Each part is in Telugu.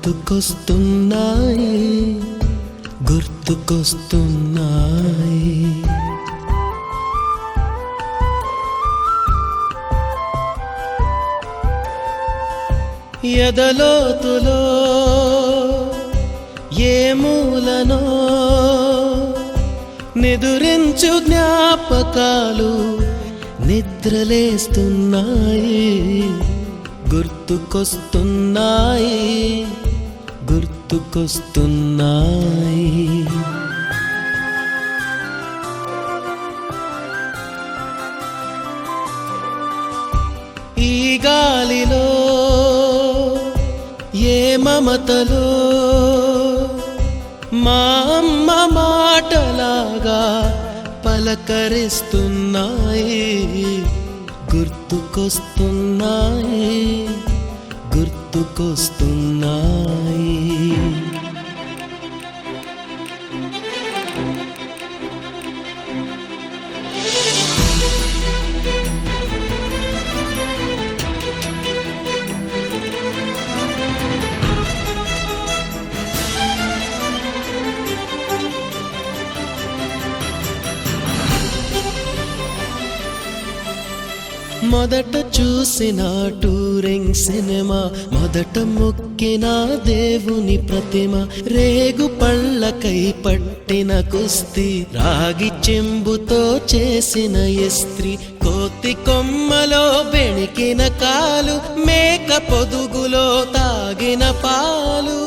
గుర్తుకొస్తున్నాయి గుర్తుకొస్తున్నాయి. ఎదలోతులో ఏ మూలనో నిదురించు జ్ఞాపకాలు నిద్రలేస్తున్నాయి గుర్తుకొస్తున్నాయి గుర్తుకొస్తున్నాయి. ఈ గాలిలో ఏ మమతలో మా అమ్మ మాటలాగా పలకరిస్తున్నాయి గుర్తుకొస్తున్నాయి గుర్తుకొస్తున్నాయి. మొదట చూసిన టూరింగ్ సినిమా, మొదట మొక్కిన దేవుని ప్రతిమ, రేగు పళ్ళకై పట్టిన కుస్తీ, రాగి చెంబుతో చేసిన ఇస్త్రీ, కోతి కొమ్మలో బెణికిన కాలు, మేక పొదుగులో తాగిన పాలు,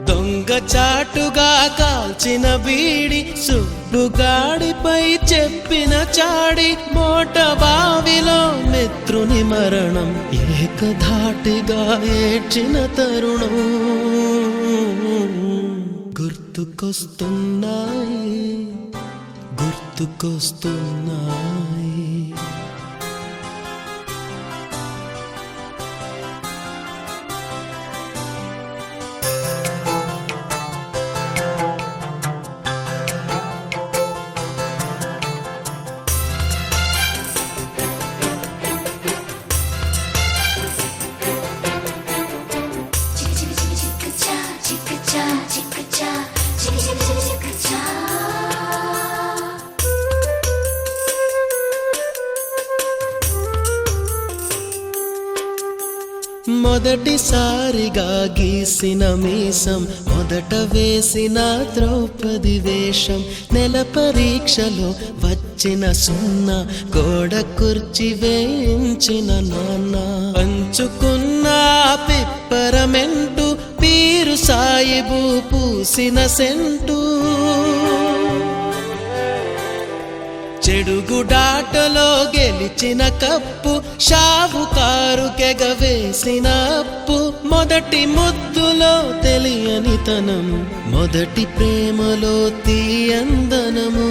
దొంగ చాటుగా కాల్చిన బీడి, సుబ్బుగాడిపై చెప్పిన చాడి, మోట బావిలో మిత్రుని మరణం, ఏకధాటిగా ఏడ్చిన తరుణం గుర్తుకొస్తున్నాయి గుర్తుకొస్తున్నాయి. మొదటిసారిగా గీసిన మీసం, మొదట వేసిన ద్రౌపది వేషం, నెల పరీక్షలో వచ్చిన సున్నా, గోడ కుర్చీ వేయించిన నాన్న, పంచుకున్న పిప్పరమెంటు, పీరు సాయిబు పూసిన సెంటు, చెడుగుడాటలో గెలిచిన కప్పు, షావుకారు కెగవేసిన అప్పు, మొదటి ముద్దులో తెలియని తనము, మొదటి ప్రేమలో తీయందనము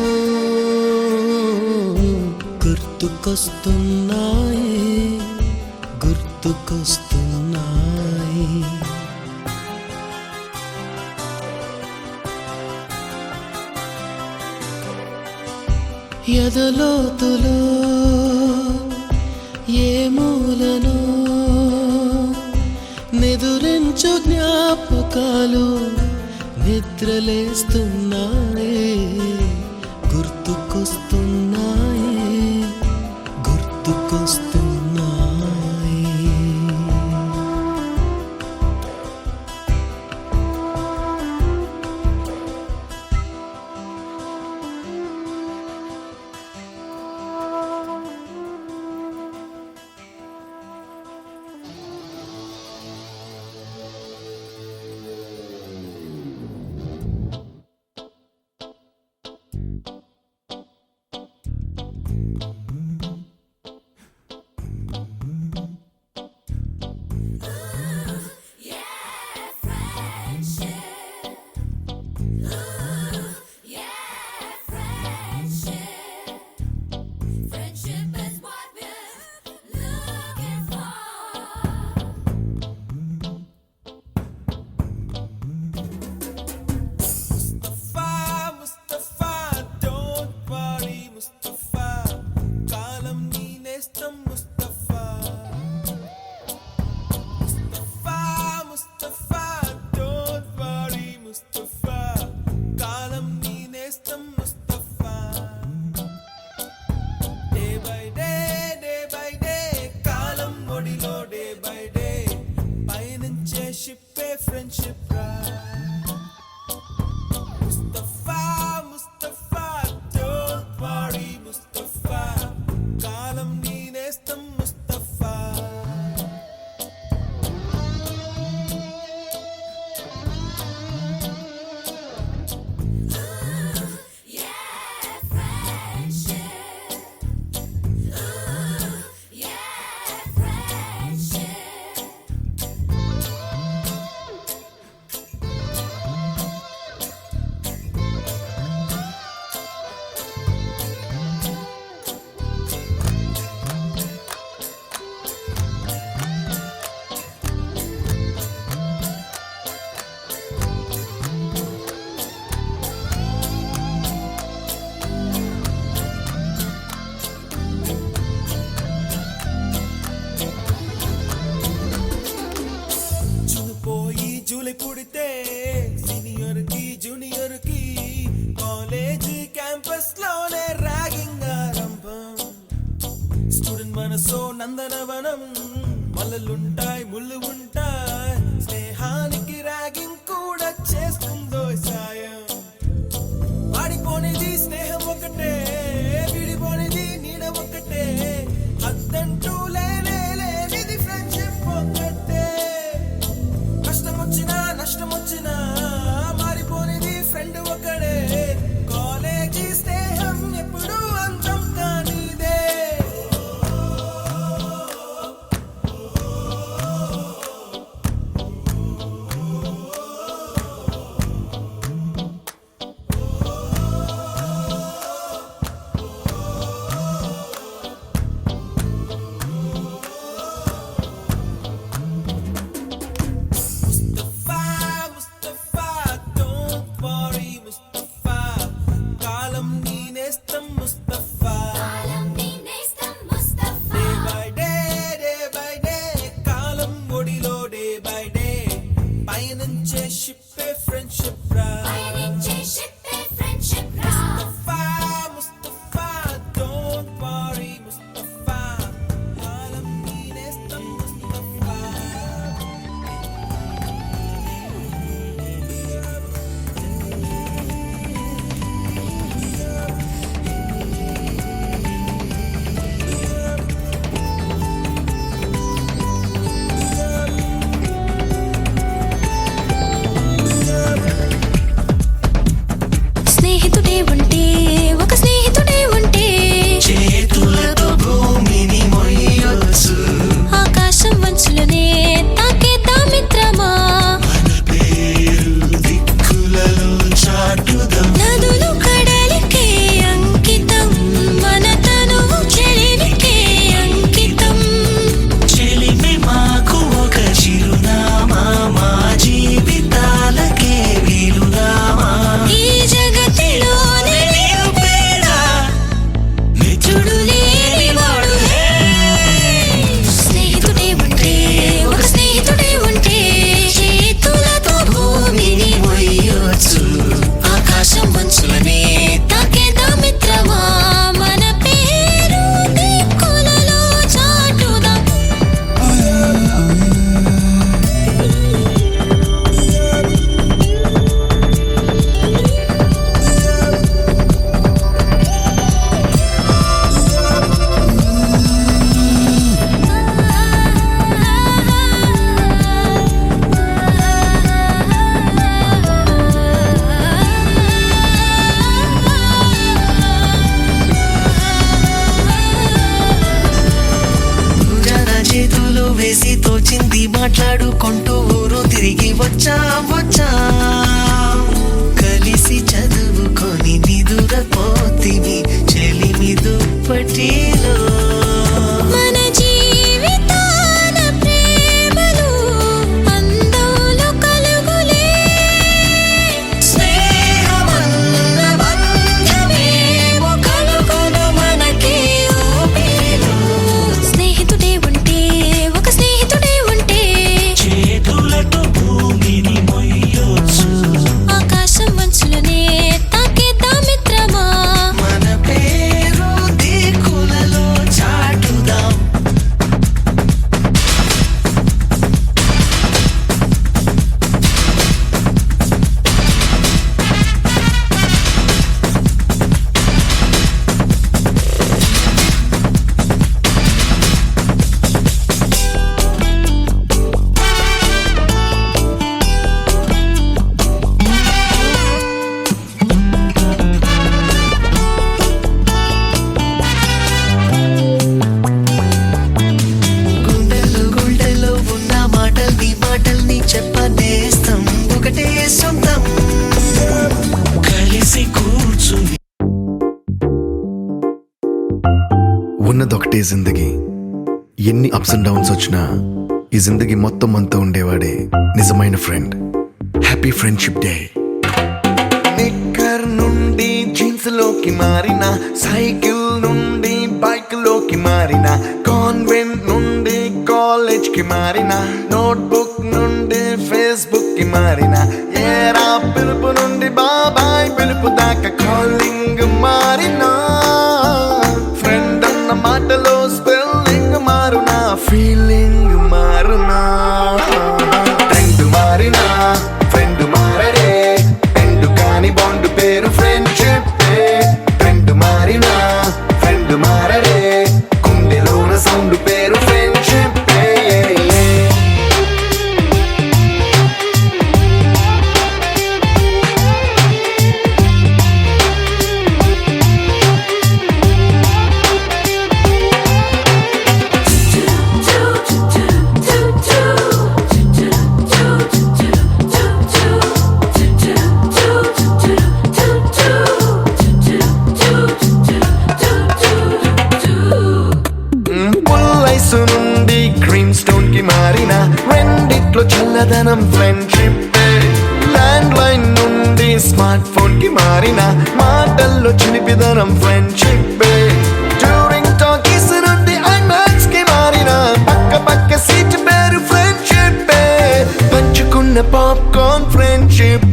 గుర్తుకొస్తున్నాయి గుర్తుకొస్తున్నాయి. ఎదలోతులో ఏ మూలనో నిదురించు జ్ఞాపకాలు నిద్రలేస్తున్నాయి గుర్తుకొస్తున్నాయి గుర్తుకొస్తున్నాయి. షిప్పే ఫ్రెండ్షిప్ రా ముస్తఫా ముస్తఫా డోంట్ వరీ ముస్తఫా కాలం నీ నేస్తం ముస్తఫా పోయి జూలై పుడితే సీనియర్ కి జూనియర్ కి కాలేజ్ క్యాంపస్ లోనే ర్యాగింగ్ ఆరంభం స్టూడెంట్ మనసో నందనవనం మల్లలుంటాయి ముళ్ళు ఉంటాయి స్నేహానికి ర్యాగింగ్ కూడా చేస్తుందో సాయం ఆడిపోనిది స్నేహం ఒకటే విడిపోనిది నీడ ఒకటే అద్దంటూ లేనిది ఫ్రెండ్షిప్ ఒకటే నష్టం వచ్చినా మారిపోనిది ఫ్రెండ్ ఒకడే కాలేజీ స్నేహం ఎప్పుడు అంతం కానిదే షిప్పే ఫ్రెండ్షిప్ రా ముస్తఫా ముస్తఫా డోంట్ వరీ ముస్తఫా కాలం నీ నేస్తం ముస్తఫా స్నేహితుడే ఉంటే ఒక స్నేహితుడే ఉంటే చేతులతో భూమిని మొయ్యొచ్చు ఆకాశం వంచులనే తాకేద్దాం మిత్రమా మన పేరు దిక్కులలో చాటుదాం నదులు కడలికే అంకితం మన తనువు చెలిమికే అంకితం చెలిమి మాకు ఒక చిరునామా మా జీవితాలకే వీలునామా ఈ జగతిలోనే నిరుపేదా మిత్రుడు లేనివాడు స్నేహితుడే ఉంటే ఒక స్నేహితుడే ఉంటే చేతులతో భూమిని మొయ్యొచ్చు ఆకాశం వంచులనే తాకేద్దాం మిత్రమా మన పేరు దిక్కులలో చాటుదాం జన చేతులు వేసి తోచింది మాట్లాడుకుంటూ ఊరు తిరిగి వచ్చా కలిసి చదువుకొని నిదురపోతివి చెలిమి దుప్పటిలో మన జీవితాన ప్రేమలు అందంలో కలుగులే స్నేహమన్న బంధమే కలుగును మనకి ఊపిరిలో స్నేహితుడే ఉంటే ఒక స్నేహితుడే ఉంటే చేతులతో భూమిని మొయ్యొచ్చు ఆకాశం వంచులనే తాకేద్దాం మిత్రమా మన పేరు దిక్కులలో ఒకటే జిందగీ. ఎన్ని అప్స్ అండ్ డౌన్స్ వచ్చినా ఈ జిందగీ మొత్తం అంతా ఉండేవాడే నిజమైన ఫ్రెండ్. Happy friendship day. నిక్కర్ నుండి జీన్స్ లోకి మారిన, సైకిల్ నుండి బైక్ లోకి మారిన, కాన్వెంట్ నుండి కాలేజ్ కి మారిన, నోట్బుక్ నుండి ఫేస్బుక్ కి మారిన, ఏరా పిలుపు నుండి బాబాయ్ పిలుపు దాకా కాలింగ్ మారిన, ఫ్రెండ్ అన్న మాటలో స్పెల్లింగ్ మారునా, ఫీలింగ్ మారునా, ట్రెండ్ మారినా ఫ్రెండ్ మారడే, ఎండు కాని బాండ్ పేరు ఫ్రెండ్షిప్. ట్రెండ్ మారినా ఫ్రెండ్ మారడే, గుండెలోన సౌండ్ పేరు ఫ్రెండ్షిప్. పుల్లైసు నుండి గ్రీన్ స్టోన్ కి మారిన, రెండిట్లో చల్లదనం ఫ్రెండ్షిప్. ల్యాండ్ లైన్ నుండి స్మార్ట్ ఫోన్ కి మారిన, మాటల్లో చిలిపిదనం ఫ్రెండ్షిప్. డ్యూరింగ్ టాకీస్ నుండి ఐమాక్స్ కి మారిన, పక్క పక్క సీట్ పేరు ఫ్రెండ్షిప్. పంచుకున్న పాప్కార్న్ ఫ్రెండ్షిప్.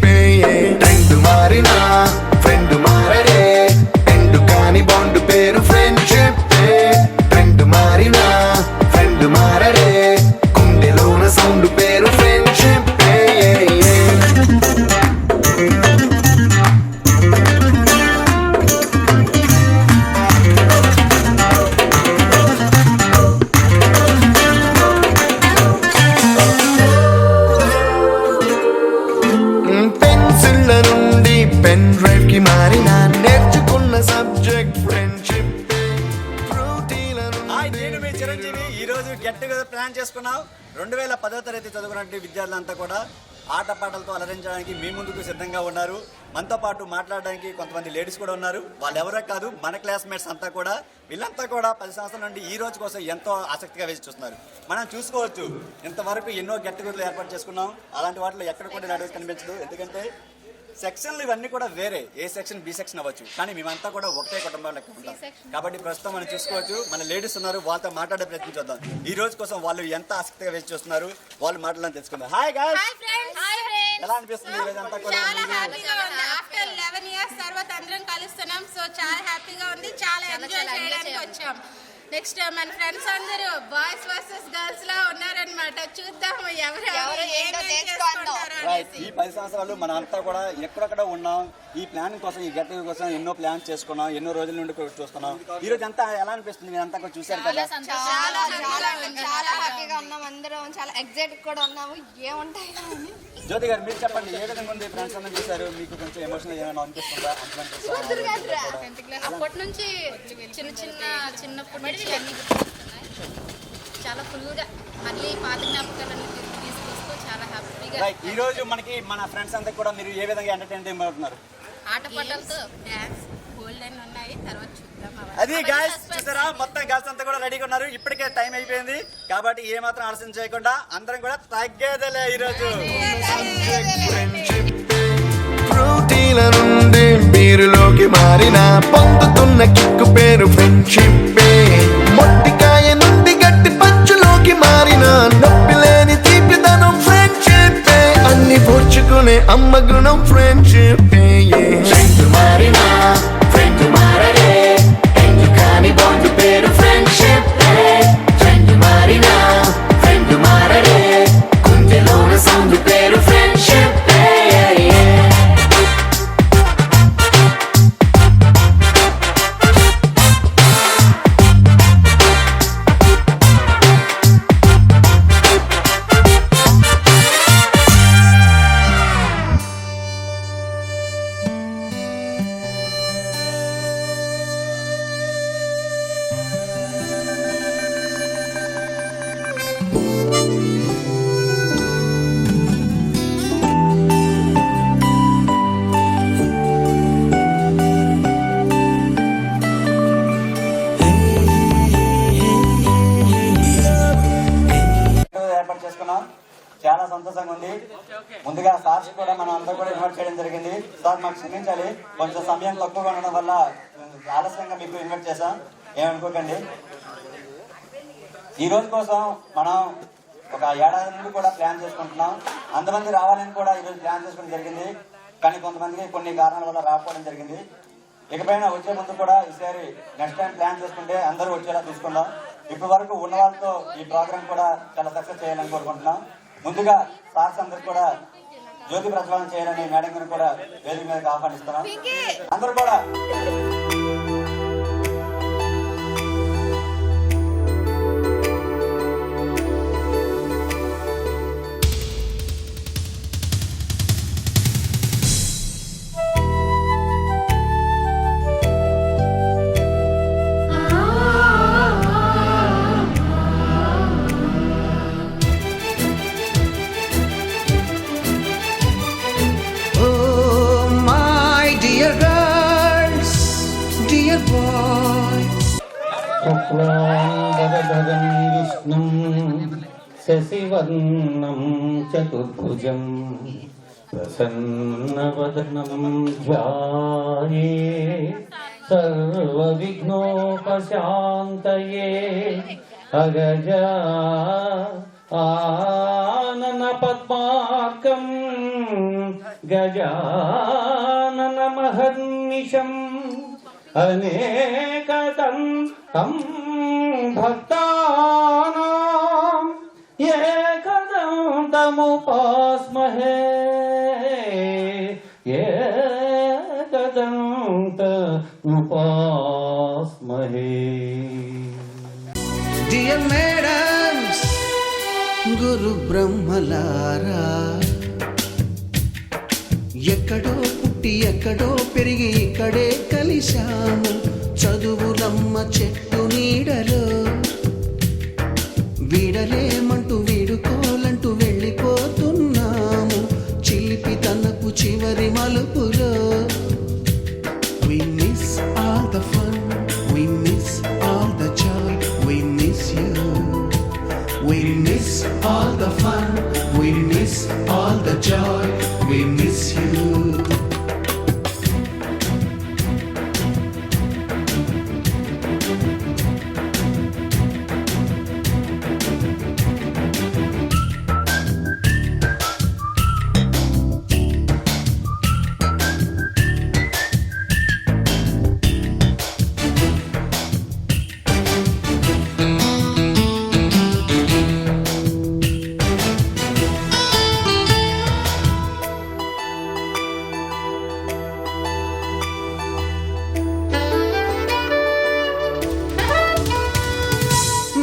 ట్రెండ్ మారిన ఫ్రెండ్ మారడే, ఎండు కాని బాండ్ పేరు ఫ్రెండ్షిప్. ట్రెండ్ మారిన ఫ్రెండ్ మారడే, గుండెలోన సౌండ్ పేరు ఫ్రెండ్షిప్. పెన్సిళ్ళ నుండి పెన్ డ్రైవ్ కి మారిన, నేర్చుకున్న సబ్జెక్ట్ ఫ్రెండ్షిప్. హాయ్, నేను మీ చిరంజీవి. ఈ రోజు గెట్ టుగెదర్ ప్లాన్ చేసుకున్నాం. 2010వ తరగతి చదువుకున్నటువంటి విద్యార్థులంతా కూడా ఆటపాటలతో అలరించడానికి మీ ముందుకు సిద్ధంగా ఉన్నారు. మనతో పాటు మాట్లాడడానికి కొంతమంది లేడీస్ కూడా ఉన్నారు. వాళ్ళు ఎవరో కాదు, మన క్లాస్మేట్స్ అంతా కూడా. వీళ్ళంతా కూడా 10 సంవత్సరాల నుండి ఈ రోజు కోసం ఎంతో ఆసక్తిగా వేచి చూస్తున్నారు. మనం చూసుకోవచ్చు, ఇంతవరకు ఎన్నో గెట్ టుగెదర్లు ఏర్పాటు చేసుకున్నాం. అలాంటి వాటిలో ఎక్కడ కూడా నడువు కనిపించదు. ఎందుకంటే సెక్షన్లు ఇవన్నీ కూడా వేరే, ఏ సెక్షన్ బి సెక్షన్ అవ్వచ్చు, కానీ మేమంతా కూడా ఒకటే కుటుంబాలు లెక్క ఉంటాం. కాబట్టి ప్రస్తుతం మనం చూసుకోవచ్చు, మన లేడీస్ ఉన్నారు. వాళ్ళతో మాట్లాడే ప్రయత్నం చేద్దాం. ఈ రోజు కోసం వాళ్ళు ఎంత ఆసక్తిగా వేచి చూస్తున్నారు, వాళ్ళు మాట్లాడాలని తెలుసుకుందాం. హాయ్ గైస్, ఎలా అనిపిస్తుంది ఈ రోజు అంతా కూడా? చాలా హ్యాపీగా ఉంది. ఆఫ్టర్ 11 ఇయర్స్ తర్వాత అందరం కలుస్తున్నాం. సో చాలా హ్యాపీగా ఉంది. చాలా ఎంజాయ్ చేయడానికి వచ్చాం. నెక్స్ట్ మన ఫ్రెండ్స్ అందరూ బాయ్స్ వర్సెస్ గర్ల్స్ లా ఉన్నారనమాట. చూద్దాం ఎవరు ఈ 10 సంవత్సరాలు మనం అంతా కూడా ఎక్కడెక్కడ ఉన్నాం. ఈ ప్లాన్ కోసం, ఈ గెట్ టుగెదర్ కోసం ఎన్నో ప్లాన్స్ చేసుకున్నాం, ఎన్నో రోజుల నుండి చూస్తున్నాం. ఈ రోజు అంతా ఎలా అనిపిస్తుంది? మీరు అంతా కూడా చూసారు కదా. చాలా హ్యాపీగా ఉన్నాం. అందరం చాలా ఎగ్జైట్ కూడా ఉన్నాము. ఏముంటాయి జ్యోతి గారు, మీరు చెప్పండి, ఏ విధంగా ఉంది? ఫ్రెండ్స్ అందరూ చూసారు, మీకు కొంచెం ఎమోషనల్ ఏమైనా అనిపిస్తుందా? అప్పటి నుంచి చిన్నప్పటి నుంచి అన్ని గుర్తొస్తున్నాయి. చాలా ఫుల్గా మళ్ళీ పాత జ్ఞాపకాలన్నీ తీసుకొస్తూ చాలా హ్యాపీగా. ఈ రోజు మనకి మన ఫ్రెండ్స్ అంతా కూడా మీరు ఏ విధంగా ఎంటర్టైన్ అవుతున్నారు? ఆటపాటలతో డాన్స్ గోల్డెన్ ఉన్నాయి. తర్వాత చూద్దాం. అది గైస్, చూసారా, మొత్తం గర్ల్స్ అంతా కూడా రెడీగా ఉన్నారు. ఇప్పటికే టైం అయిపోయింది కాబట్టి ఏ మాత్రం ఆలస్యం చేయకుండా అందరం కూడా తగ్గేదలే ఈరోజు. ఫ్రూటీల నుండి బీరులోకి మారిన, పొందుతున్న కిక్కు పేరు ఫ్రెండ్షిప్. మొట్టికాయ నుండి గట్టి పంచులోకి మారిన, నొప్పి లేని తీపిదనం ఫ్రెండ్షిప్. అన్ని పోర్చుకునే అమ్మ గుణం ఫ్రెండ్షిప్. ఫ్రెండ్ మారినా ఫ్రెండ్ మారడే, ఎందు కాని బాండ్ పేరు ఫ్రెండ్షిప్. ఫ్రెండ్ మారినా ఫ్రెండ్ మారడే, గుండెలోన సౌండ్ పేరు ఫ్రెండ్షిప్. ముందుగా సార్స్ కూడా మనం అందరూ కూడా ఇన్వైట్ చేయడం జరిగింది. సార్ మాకు క్షమించాలి, కొంచెం సమయం తక్కువగా ఉండడం వల్ల ఆలస్యంగా మీకు ఇన్వైట్ చేశాం, ఏమనుకోకండి. ఈ రోజు కోసం మనం ఒక ఏడాది నుండి కూడా ప్లాన్ చేసుకుంటున్నాం. అంతమంది రావాలని కూడా ఈరోజు ప్లాన్ చేసుకోవడం జరిగింది. కానీ కొంతమందికి కొన్ని కారణాల వల్ల రాకపోవడం జరిగింది. ఇకపైన వచ్చే ముందు కూడా ఈసారి నెక్స్ట్ టైం ప్లాన్ చేసుకుంటే అందరూ వచ్చేలా చూసుకుందాం. ఇప్పటి వరకు ఉన్న వాళ్ళతో ఈ ప్రోగ్రామ్ కూడా చాలా సక్సెస్ చేయాలని కోరుకుంటున్నాం. ముందుగా సార్స్ అందరు కూడా జ్యోతి ప్రజ్వలన చేయాలని మేడం గారిని కూడా వేదిక మీదకి ఆహ్వానిస్తున్నాం. అందరూ కూడా శుక్లాంబరధరం విష్ణుం శశివర్ణం చతుర్భుజం ప్రసన్నవదనం ధ్యాయే సర్వవిఘ్నోపశాంతయే అగజా ఆనన పద్మార్కం గజానన మహర్నిశం అనేకదంతం భక్తానాం ఏకదంతముపాస్మహే ఏకదంతముపాస్మహే. డియర్ మేడమ్స్, గురు బ్రహ్మలారా, ఎక్కడో పుట్టి ఎక్కడో పెరిగి ఇక్కడే కలిశాము చదువులమ్మ చెట్టు నీడలో. వీడలేమంటూ వీడుకోలంటూ వెళ్ళిపోతున్నాము చిలిపి తనపు చివరి మలుపులో. We miss all the fun, we miss all the joy, we miss you. We miss all the fun, we miss all the joy, we miss you.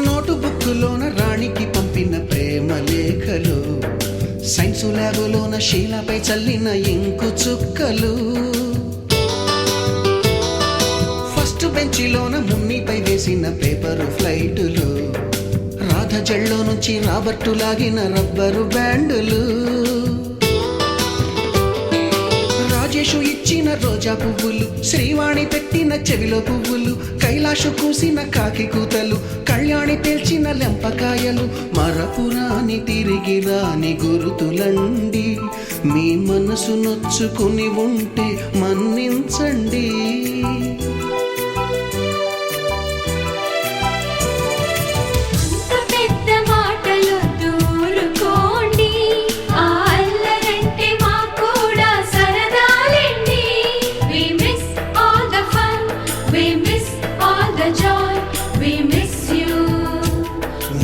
నోటుబుక్కులోన రాణికి పంపిన ప్రేమ లేఖలు, సైన్సు ల్యాబులోన శీలపై చల్లిన ఇంకు చుక్కలు, ఫస్ట్ బెంచిలోన మున్నిపై వేసిన పేపరు ఫ్లైటులు, రాధ జల్లో నుంచి రాబర్టు లాగిన రబ్బరు బ్యాండులు, రాజేషు ఇచ్చిన రోజా పువ్వులు, శ్రీవాణి పెట్టిన చెవిలో పువ్వులు, కైలాషు కూసిన కాకి కూతలు, కళ్యాణి పేల్చిన లెంపకాయలు, మరపురాని తిరిగి రాని గురుతులండి. మీ మనసు నొచ్చుకుని ఉంటే మన్నించండి.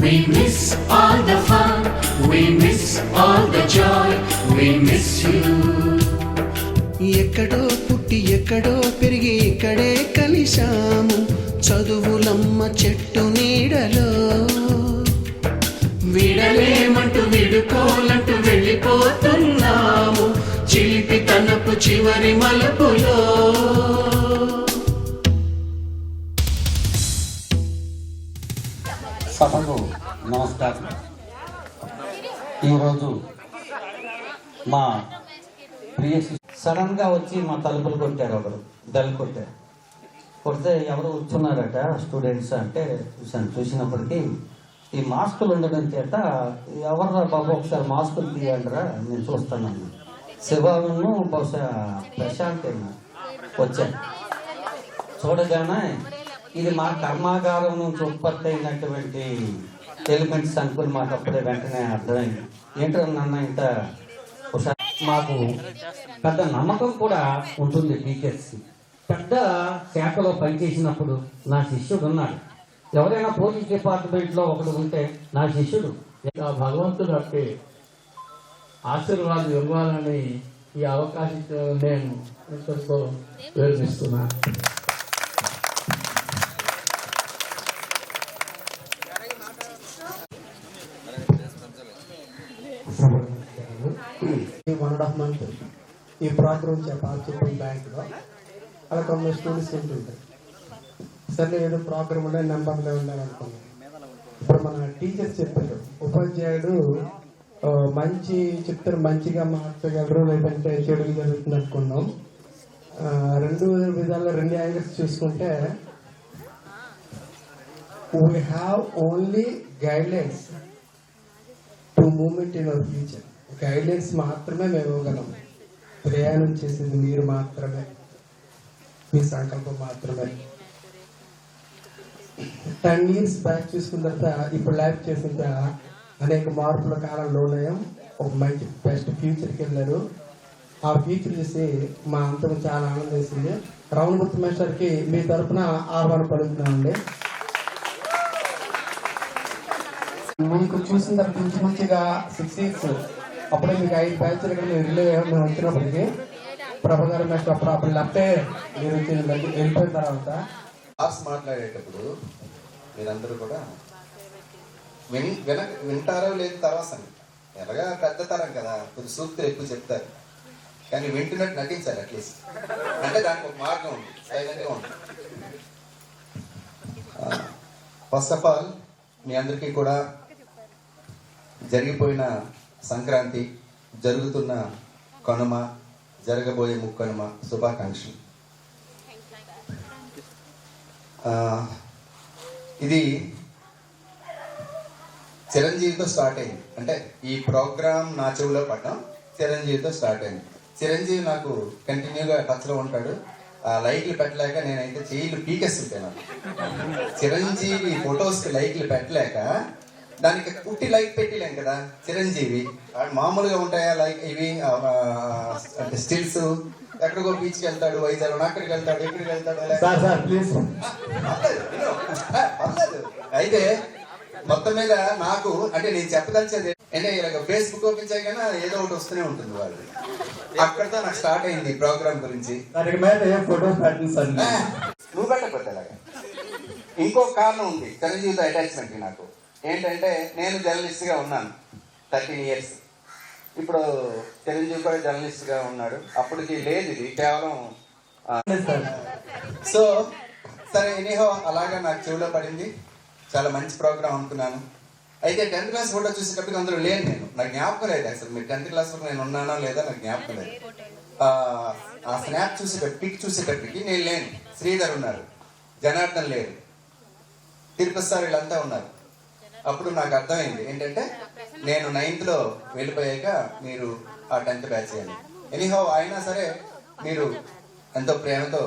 We miss all the fun, we miss all the joy, we miss you. ఎక్కడో పుట్టి ఎక్కడో పెరిగి ఇక్కడే కలిశాము చదువులమ్మ చెట్టు నీడలో. వీడలేమంటూ వీడుకోలంటూ వెళ్ళిపోతున్నాము చిలిపి తనపు చివరి మలుపులో. సభకు నమస్కారం. ఈరోజు మా ప్రియ సడన్గా వచ్చి మా తలుపులు కొట్టారు, ఒకరు బెల్ కొట్టారు. కొడితే ఎవరు కూర్చున్నారట స్టూడెంట్స్ అంటే చూసినప్పటికీ ఈ మాస్కులు ఉండడం చేత ఎవర్రా బాబు ఒకసారి మాస్కులు తీయండిరా నేను చూస్తానన్నా. శివను బహుశా ప్రశాంత్ వచ్చాను. చూడగానే ఇది మా కర్మాగారం నుంచి ఉత్పత్తి అయినటువంటి ఎలిమెంట్స్ అనుకుని మాకు అప్పుడే వెంటనే అర్థమైంది. ఏంటన్నా ఇంత మాకు పెద్ద నమ్మకం కూడా ఉంటుంది. టీచర్స్కి పెద్ద శాఖలో పనిచేసినప్పుడు నా శిష్యుడు ఉన్నాడు. ఎవరైనా పోలీస్ డిపార్ట్మెంట్లో ఒకడు ఉంటే నా శిష్యుడు. భగవంతుడు అంటే ఆశీర్వాదం ఇవ్వాలని ఈ అవకాశం నేను ఎంతో వివరిస్తున్నాను. ఈ 1.5 month ఈ ప్రోగ్రామ్ పార్టిసిపేట్ బ్యాంక్లో అలా కొంత స్టూడెంట్స్ ఉంటుంటాయి. సరే ఏదో ప్రోగ్రామ్ ఉండే నెంబర్లో ఉండాలనుకున్నాం. ఇప్పుడు మన టీచర్స్ చెప్పారు, ఉపాధ్యాయుడు మంచి చెప్తారు, మంచిగా మార్చగలరు, లేదంటే చెడుగా జరుగుతుంది అనుకున్నాం. రెండు విధాలుగా 2 యాంగిల్స్ చూసుకుంటే we have only guidelines to movement in our future. Guidelines మాత్రమే మేము ఇవ్వగలం. ప్రయాణం చేసేది మీరు మాత్రమే, మీ సంకల్పం మాత్రమే. 10 years బ్యాక్ చూసుకున్న తర్వాత ఇప్పుడు లైఫ్ చేసిన అనేక మార్పుల కాలంలో ఉన్నాం. ఒక మంచి బెస్ట్ ఫ్యూచర్కి వెళ్ళారు. ఆ ఫ్యూచర్ చూసి మా అంతం చాలా ఆనందం వేసింది. రమణమూర్తి మాస్టర్కి మీ తరఫున ఆహ్వానం పలుకుతున్నామండి. మీకు చూసిన తర్వాత మంచిగా 6 years అప్పుడే మీకు 5 బ్యాచ్లు మేము మేము వచ్చినప్పటికీ ప్రభాకర్ మాస్టర్ అప్పుడు లెఫ్టే మీరు వెళ్ళిపోయిన తర్వాత క్లాస్ మాట్లాడేటప్పుడు మీరందరూ కూడా వింటారో లేదు తర్వాత ఎలాగా పెద్ద తరం కదా, కొద్ది సూక్తులు ఎక్కువ చెప్తారు, కానీ వింటున్నట్టు నటించాలి అట్లీస్ట్. అంటే దానికి ఒక మార్గం ఉంది, సైలెంట్గా ఉంటుంది. ఫస్ట్ ఆఫ్ ఆల్ మీ అందరికీ కూడా జరిగిపోయిన సంక్రాంతి, జరుగుతున్న కనుమ, జరగబోయే ముక్కనుమ శుభాకాంక్షలు. ఇది చిరంజీవితో స్టార్ట్ అయింది. అంటే ఈ ప్రోగ్రామ్ నా చెవిలో పడ్డం చిరంజీవితో స్టార్ట్ అయింది. చిరంజీవి నాకు కంటిన్యూగా టచ్లో ఉంటాడు. ఆ లైక్లు పెట్టలేక నేనైతే చెయ్యిలు పీకేస్తుంటాను. చిరంజీవి ఫొటోస్కి లైక్లు పెట్టలేక దానికి పుట్టి లైక్ పెట్టలేం కదా. చిరంజీవి మామూలుగా ఉంటాయా లైక్ ఇవి అంటే స్టిల్స్, ఎక్కడికో బీచ్కి వెళ్తాడు, వైజాగ్ అక్కడికి వెళ్తాడు, ఎక్కడికి వెళ్తాడు. అయితే మొత్తం మీద నాకు అంటే నేను చెప్పదలిచేది అంటే ఇలాగ ఫేస్బుక్ ఓపెన్ చేయగానే ఏదో ఒకటి వస్తూనే ఉంటుంది వాళ్ళు. అక్కడితో నాకు స్టార్ట్ అయింది ఈ ప్రోగ్రామ్ గురించి. నువ్వు పెట్టకపోతే అలాగా. ఇంకో కారణం ఉంది చిరంజీవితో అటాచ్మెంట్ నాకు. ఏంటంటే నేను జర్నలిస్ట్గా ఉన్నాను 13 years. ఇప్పుడు చిరంజీవి కూడా జర్నలిస్ట్గా ఉన్నాడు. అప్పటికి లేదు, ఇది కేవలం సో సరే ఎనీహో అలాగా నాకు చెవిలో పడింది. చాలా మంచి ప్రోగ్రామ్ అనుకున్నాను. అయితే 10th క్లాస్ ఫోటో చూసేటప్పటికి అందులో లేను నేను. నాకు జ్ఞాపకం లేదు అసలు మీరు 10th క్లాస్ వరకు నేను ఉన్నానో లేదా నాకు జ్ఞాపకం లేదు. ఆ స్నాప్ చూసేటప్పుడు పిక్ చూసేటప్పటికి నేను లేను. శ్రీధర్ ఉన్నారు, జనార్దన్ లేరు, తిరుపతి సార్ వీళ్ళంతా ఉన్నారు. అప్పుడు నాకు అర్థమైంది ఏంటంటే నేను 9th వెళ్ళిపోయాక మీరు ఆ 10th బ్యాచ్ చేయండి. ఎనీహౌ అయినా సరే మీరు ఎంతో ప్రేమతో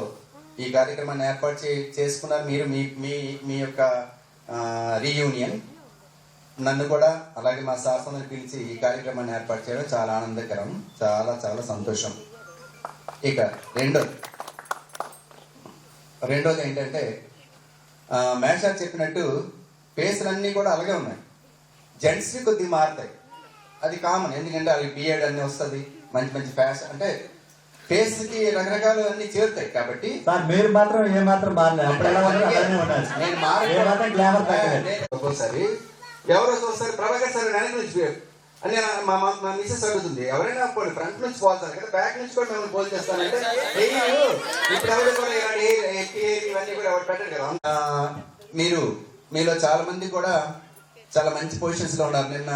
ఈ కార్యక్రమాన్ని ఏర్పాటు చేసుకున్నారు. మీరు మీ యొక్క రీయూనియన్ నన్ను కూడా అలాగే మా శాసనం పిలిచి ఈ కార్యక్రమాన్ని ఏర్పాటు చేయడం చాలా ఆనందకరం, చాలా చాలా సంతోషం. ఇక రెండోది ఏంటంటే మేషార్ చెప్పినట్టు ఫేస్లన్నీ కూడా అలాగే ఉన్నాయి. జెంట్స్ని కొద్దిగా మారుతాయి, అది కామన్. ఎందుకంటే వాళ్ళకి బిఎడ్ అన్నీ వస్తుంది, మంచి మంచి ఫ్యాషన్ అంటే ఫేస్కి రకరకాలు అన్ని చేరుతాయి. కాబట్టి మీరు మాత్రం ఏమాత్రం ఒక్కోసారి ఎవరో చూస్తారు ప్రభాకర్ సార్ వెనక నుంచి అని మా మిస్సెస్ అడుగుతుంది, ఎవరైనా పోయి ఫ్రంట్ నుంచి పోతారు కదా, బ్యాక్ నుంచి కూడా మిమ్మల్ని పోల్ చేస్తానంటే ఇప్పుడు ఎవరు కూడా ఇవన్నీ కూడా ఎవరు పెట్టరు కదా. మీలో చాలా మంది కూడా చాలా మంచి పొజిషన్స్లో ఉన్నారు. నిన్న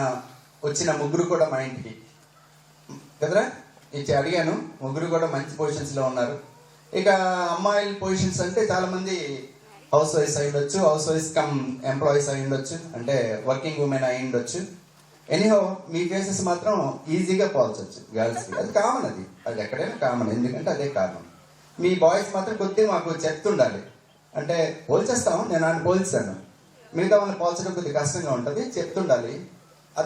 వచ్చిన 3 కూడా మా ఇంటికి కదరా ఇచ్చి అడిగాను, 3 కూడా మంచి పొజిషన్స్లో ఉన్నారు. ఇక అమ్మాయిల పొజిషన్స్ అంటే చాలా మంది హౌస్ వైఫ్ అయి ఉండొచ్చు, హౌస్ వైఫ్ కమ్ ఎంప్లాయీస్ అయి ఉండొచ్చు, అంటే వర్కింగ్ ఉమెన్ అయి ఉండొచ్చు. ఎనీహో మీ ఫేసెస్ మాత్రం ఈజీగా పోల్చొచ్చు గర్ల్స్కి. అది కామన్, అది ఎక్కడైనా కామన్, ఎందుకంటే అదే కారణం. మీ బాయ్స్ మాత్రం కొద్దిగా మాకు చెప్తుండాలి. అంటే పోల్చేస్తాం, నేను ఆయన పోల్చాను, మిగతా వాళ్ళని పోల్చడం కొద్దిగా కష్టంగా ఉంటుంది, చెప్తుండాలి.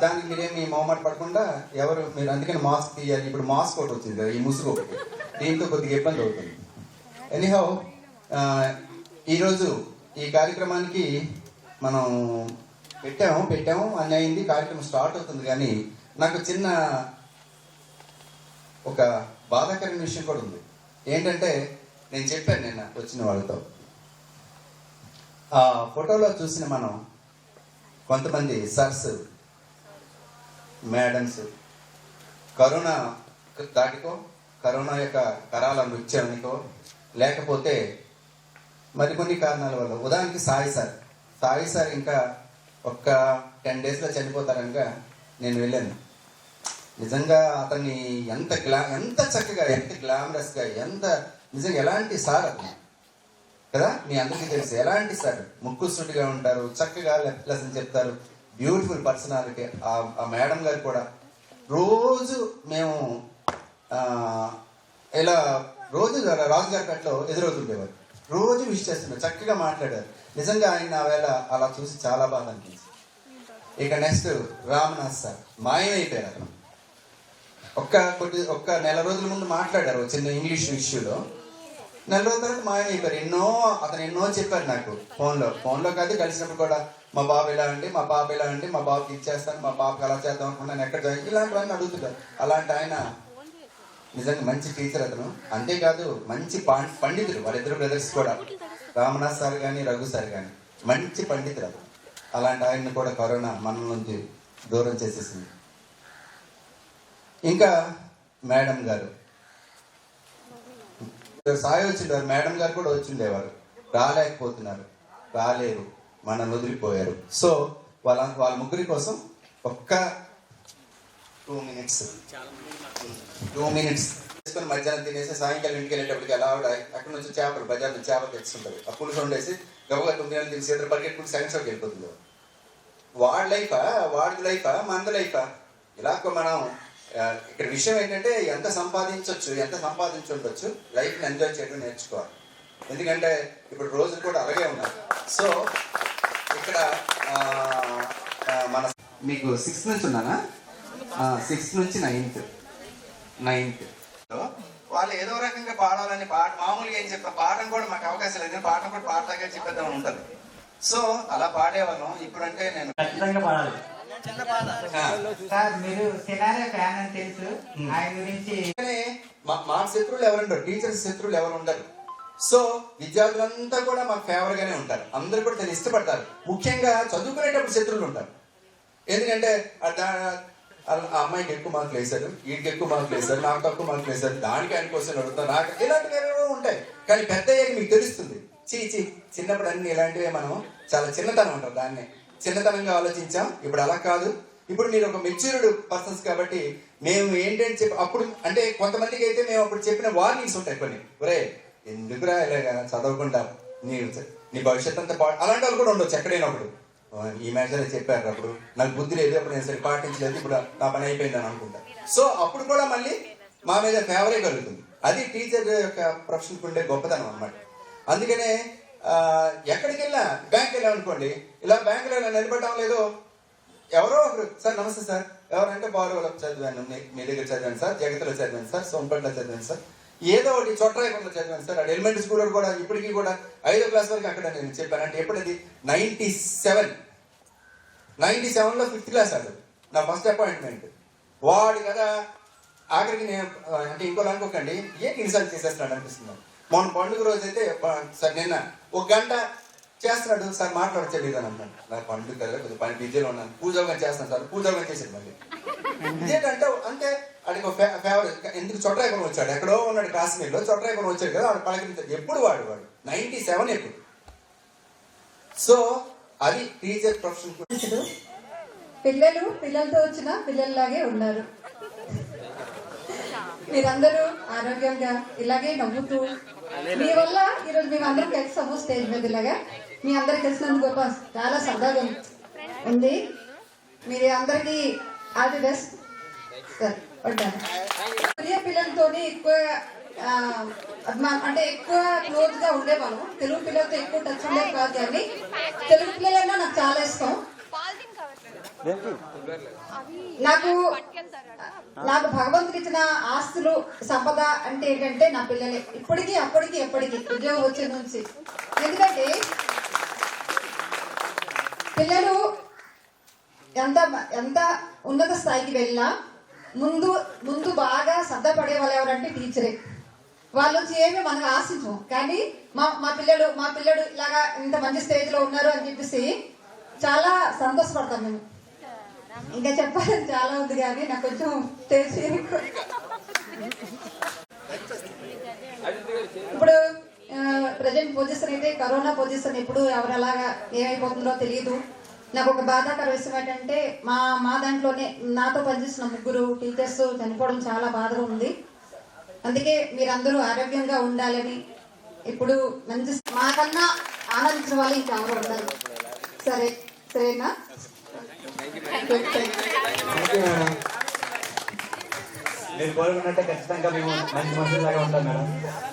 దానికి మీరేమి మొహమాట పడకుండా ఎవరు మీరు, అందుకని మాస్క్ తీయాలి. ఇప్పుడు మాస్క్ ఒకటి వచ్చింది కదా, ఈ ముసుగు ఒకటి, దీంతో కొద్దిగా ఇబ్బంది అవుతుంది. ఎనీహౌ ఈరోజు ఈ కార్యక్రమానికి మనం పెట్టాము అని అయింది, కార్యక్రమం స్టార్ట్ అవుతుంది. కానీ నాకు చిన్న ఒక బాధాకరమైన విషయం కూడా ఉంది. ఏంటంటే నేను చెప్పాను నిన్న వచ్చిన వాళ్ళతో, ఆ ఫోటోలో చూసిన మనం కొంతమంది సర్స్, మేడమ్స్ కరోనా దాటికో, కరోనా యొక్క కరాల నృత్యానికో, లేకపోతే మరికొన్ని కారణాల వల్ల, ఉదాహరణకి సాయి సార్ ఇంకా ఒక్క 10 daysలో చనిపోతారనగా నేను వెళ్ళాను. నిజంగా అతన్ని ఎంత చక్కగా, ఎంత గ్లామరస్గా, ఎంత నిజంగా ఎలాంటి సార్ అతను కదా, మీ అందరికీ తెలుసు ఎలాంటి సార్. ముక్కు సూటిగా ఉంటారు, చక్కగా లెసన్ చెప్తారు, బ్యూటిఫుల్ పర్సనాలిటీ. ఆ మేడం గారు కూడా రోజు మేము ఇలా రోజు రాజుగారిపేటలో ఎదురవుతుండేవారు, రోజు విష్ చేస్తున్నారు, చక్కగా మాట్లాడారు. నిజంగా ఆయన ఆ వేళ అలా చూసి చాలా బాధ అనిపించింది. ఇక నెక్స్ట్ రామనాథ్ సార్ మాయమైపోయారు. అతను ఒక్క నెల రోజుల ముందు మాట్లాడారు చిన్న ఇంగ్లీష్ ఇష్యూలో, నెల రోజుల తర్వాత మాయమైపోయారు. అతను ఎన్నో చెప్పారు నాకు ఫోన్లో కాదు, కలిసినప్పుడు కూడా మా బాబు ఇలా అండి, మా పాప ఇలా అండి, మా బాబుకి ఇచ్చేస్తాను, మా పాపకి అలా చేద్దాం అనుకున్నాను, ఎక్కడ ఇలాంటివన్నీ అడుగుతుంటారు. అలాంటి ఆయన నిజంగా మంచి టీచర్ అతను. అంతేకాదు మంచి పండితుడు, వాళ్ళిద్దరు బ్రదర్స్ కూడా, రామనాథ్ సార్ కానీ రఘు సార్ కానీ మంచి పండితుడు అతను. అలాంటి ఆయన్ని కూడా కరోనా మన నుంచి దూరం చేసేసింది. ఇంకా మేడం గారు సాయి వచ్చిండేవారు, మేడం గారు కూడా వచ్చిండేవారు, రాలేరు, మనల్ని వదిలిపోయారు. సో వాళ్ళ ముగ్గురి కోసం ఒక్క 2 minutes తీసుకొని మధ్యాహ్నం తినేసి సాయంకాలం ఇంటికి వెళ్ళేటప్పటికి అలా ఆవిడ అక్కడ నుంచి బజార్ నుంచి చేపలు తెచ్చుకుంటారు. ఆ పులుసు వండేసి గబగా 9 గంటలు తినేసి ఇద్దరు పరిగెట్టుకుని సైన్స్ షోకి వెళ్ళిపోతుంది. వాడి లైఫా మనది లైఫా? ఇలా మనం ఇక్కడ విషయం ఏంటంటే ఎంత సంపాదించుండొచ్చు, లైఫ్ని ఎంజాయ్ చేయడం నేర్చుకోవాలి. ఎందుకంటే ఇప్పుడు రోజులు కూడా అలాగే ఉన్నాయి. సో ఇక్కడ మన మీకు 6th నుంచి ఉన్నానా, 6th నుంచి 9th వాళ్ళు ఏదో రకంగా పాడాలని మామూలుగా ఏం చెప్పిన పాఠం కూడా మాకు అవకాశం లేదు, పాఠం కూడా పాడతాగా చెప్పేద్దామని ఉంటుంది. సో అలా పాడేవాళ్ళం. ఇప్పుడంటే నేను ఖచ్చితంగా పాడాలి. మా శత్రువులు ఎవరుండరు, టీచర్స్ శత్రువులు ఎవరు ఉండరు. సో విద్యార్థులంతా కూడా మాకు ఫేవర్ గానే ఉంటారు, అందరూ కూడా దాన్ని ఇష్టపడతారు. ముఖ్యంగా చదువుకునేటప్పుడు శత్రువులు ఉంటారు. ఎందుకంటే ఆ అమ్మాయికి ఎక్కువ మార్కులు వేశారు, వీడికి ఎక్కువ మార్కులు వేశారు, నాకు తక్కువ మార్కులు వేశారు, దానికి ఆయన కోసం అడుగుతారు, నాకు ఇలాంటివి ఉంటాయి. కానీ పెద్ద అయ్యాక మీకు తెలుస్తుంది, చిన్నప్పుడు అన్ని ఇలాంటివే మనం చాలా చిన్నతనం అంటారు, దాన్ని చిన్నతనంగా ఆలోచించాం. ఇప్పుడు అలా కాదు, ఇప్పుడు మీరు ఒక మెచ్యూర్డ్ పర్సన్స్ కాబట్టి మేము ఏంటంటే అప్పుడు అంటే కొంతమందికి అయితే మేము అప్పుడు చెప్పిన వార్నింగ్స్ ఉంటాయి కొన్ని, ఒరే ఎందుకురా ఇలాగా చదవకుండా నీ భవిష్యత్ అంతా అలాంటి వాళ్ళు కూడా ఉండొచ్చు ఎక్కడైనప్పుడు. ఈ మ్యాచ్లో చెప్పారు, అప్పుడు నాకు బుద్ధి లేదు, అప్పుడు నేను సరే పాటించలేదు, ఇప్పుడు నా పని అయిపోయింది అని అనుకుంటా. సో అప్పుడు కూడా మళ్ళీ మా మీద ఫేవరే కలుగుతుంది. అది టీచర్ యొక్క ప్రొఫెషన్కి ఉండే గొప్పతనం అన్నమాట. అందుకనే ఎక్కడికి వెళ్ళా, బ్యాంక్ వెళ్ళామనుకోండి, ఇలా బ్యాంకులో నిలబడటం లేదో ఎవరో ఒకరు, సార్ నమస్తే సార్, ఎవరంటే బారులో చదివాను, మీ దగ్గర చదివాను సార్, జగత్లో చదివాను సార్, సోంపేటలో చదివాను సార్, ఏదో ఒకటి చొట్రాయకుండా చదివాను సార్. అది ఎలిమెంటరీ స్కూల్లో కూడా ఇప్పటికీ కూడా 5వ క్లాస్ వరకు అక్కడ నేను చెప్పాను. అంటే ఎప్పుడది 97లో 5th క్లాస్ అది నా ఫస్ట్ అపాయింట్మెంట్. వాడు కదా ఆఖరికి నేను అంటే ఇంకోలా అనుకోకండి, ఏంటి ఇన్సల్ట్ చేసేస్తున్నాడు అనిపిస్తుంది. మొన్న పండుగ రోజు అయితే సార్ నిన్న 1 గంట చేస్తున్నాడు సార్, మాట్లాడచ్చలేదు అని అన్నాడు. నాకు పండుగ కదా కొద్దిగా పని బిజీలో ఉన్నాను, పూజోగం చేస్తాను సార్, పూజోగం చేసాడు. మళ్ళీ ఇదేంటంటే అంటే వాడికి ఫేవర్, ఎందుకు చొట్రాయపురం వచ్చాడు, ఎక్కడో ఉన్నాడు కాశ్మీర్లో, చొట్రాయపురం వచ్చాడు కదా, వాడు పలకరించాడు. ఎప్పుడు వాడు 97 ఎప్పుడు. సో అది టీచర్ ప్రొఫెషన్. పిల్లలతో వచ్చిన పిల్లల్లాగే ఉన్నారు. మీరందరూ ఆరోగ్యంగా ఇలాగే నవ్వుతూ మీ వల్ల ఈరోజు మేము అందరం కలిసాము స్టేజ్ మీద ఇలాగా మీ అందరికి కలిసినందుకు గొప్ప చాలా సరదాగా ఉంది. మీరు అందరికీ ఆల్ ది బెస్ట్ సార్. ఉంటాను. ప్రియ పిల్లలతో ఎక్కువ అంటే ఎక్కువ క్లోజ్ గా ఉండేవాళ్ళం. తెలుగు పిల్లలతో ఎక్కువ టచ్ ఉండేది కాదు, కానీ తెలుగు పిల్లలైనా నాకు చాలా ఇష్టం. నాకు భగవంతుడు ఇచ్చిన ఆస్తులు సంపద అంటే ఏంటంటే నా పిల్లలే. ఇప్పటికీ అప్పటికి ఎప్పటికీ ఉద్యోగం వచ్చే నుంచి. ఎందుకంటే పిల్లలు ఎంత ఉన్నత స్థాయికి వెళ్ళినా ముందు బాగా శ్రద్ధ పడే వాళ్ళు ఎవరంటే టీచరే. వాళ్ళ నుంచి ఏమి మనకు ఆశించము, కానీ మా పిల్లడు ఇలాగా ఇంత మంచి స్టేజ్ లో ఉన్నారు అని చెప్పేసి చాలా సంతోషపడతాం మేము. ఇంకా చెప్పాలని చాలా ఉంది, కానీ నాకు కొంచెం తెలిసి ఇప్పుడు ప్రజెంట్ పొజిషన్ అయితే కరోనా పొజిషన్ ఎప్పుడు ఎవరు ఎలాగా ఏమైపోతుందో తెలియదు. నాకు ఒక బాధాకర విషయం ఏంటంటే మా దాంట్లోనే నాతో పనిచేసిన 3 టీచర్స్ చనిపోవడం చాలా బాధగా ఉంది. అందుకే మీరందరూ ఆరోగ్యంగా ఉండాలని, ఇప్పుడు మంచి మాకన్నా ఆనందించిన వాళ్ళు ఇంకెవరు ఉండాలి. సరేనా? మీరు కోరుకున్నట్టే ఖచ్చితంగా మేము మంచి మనుషులాగా ఉంటాం మేడం.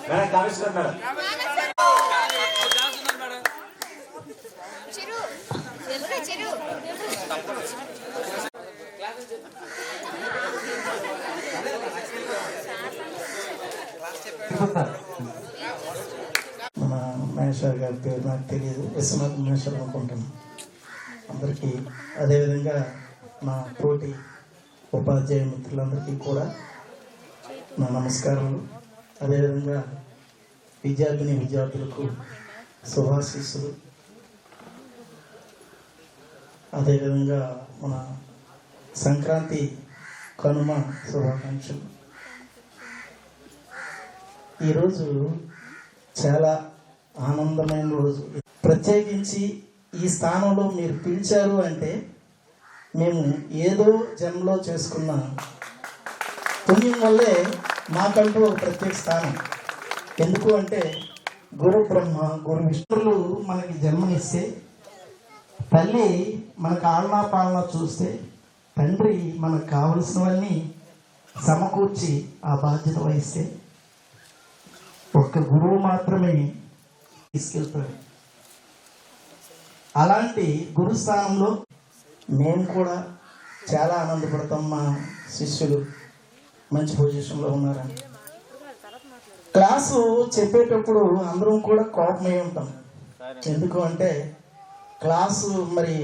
Madam కామిస్తారు madam. మన మహేశ్వర్ గారి పేరు నాకు తెలియదు, విశ్వనాథ్ మహేశ్వర్ అనుకుంటున్నాను అందరికీ. అదేవిధంగా మా తోటి ఉపాధ్యాయ మిత్రులందరికీ కూడా నా నమస్కారాలు. అదేవిధంగా విద్యార్థులకు శుభాశీస్సులు. అదేవిధంగా మన సంక్రాంతి కనుమ శుభాకాంక్షలు. ఈరోజు చాలా ఆనందమైన రోజు. ప్రత్యేకించి ఈ స్థానంలో మీరు పిలిచారు అంటే మేము ఏదో జన్మలో చేసుకున్న పుణ్యం వల్లే మాకంటూ ఒక ప్రత్యేక స్థానం. ఎందుకు అంటే గురు బ్రహ్మ గురు విష్ణువులు మనకి జన్మనిస్తే, తల్లి మనకు ఆలనా పాలన చూస్తే, తండ్రి మనకు కావలసినవన్నీ సమకూర్చి ఆ బాధ్యత వహిస్తే, ఒక్క గురువు మాత్రమే తీసుకెళ్తాడు. అలాంటి గురుస్థానంలో మేము కూడా చాలా ఆనందపడతాం. మా శిష్యులు మంచి పొజిషన్లో ఉన్నారని. క్లాసు చెప్పేటప్పుడు అందరం కూడా కోపమై ఉంటాం. ఎందుకు అంటే క్లాసు మరి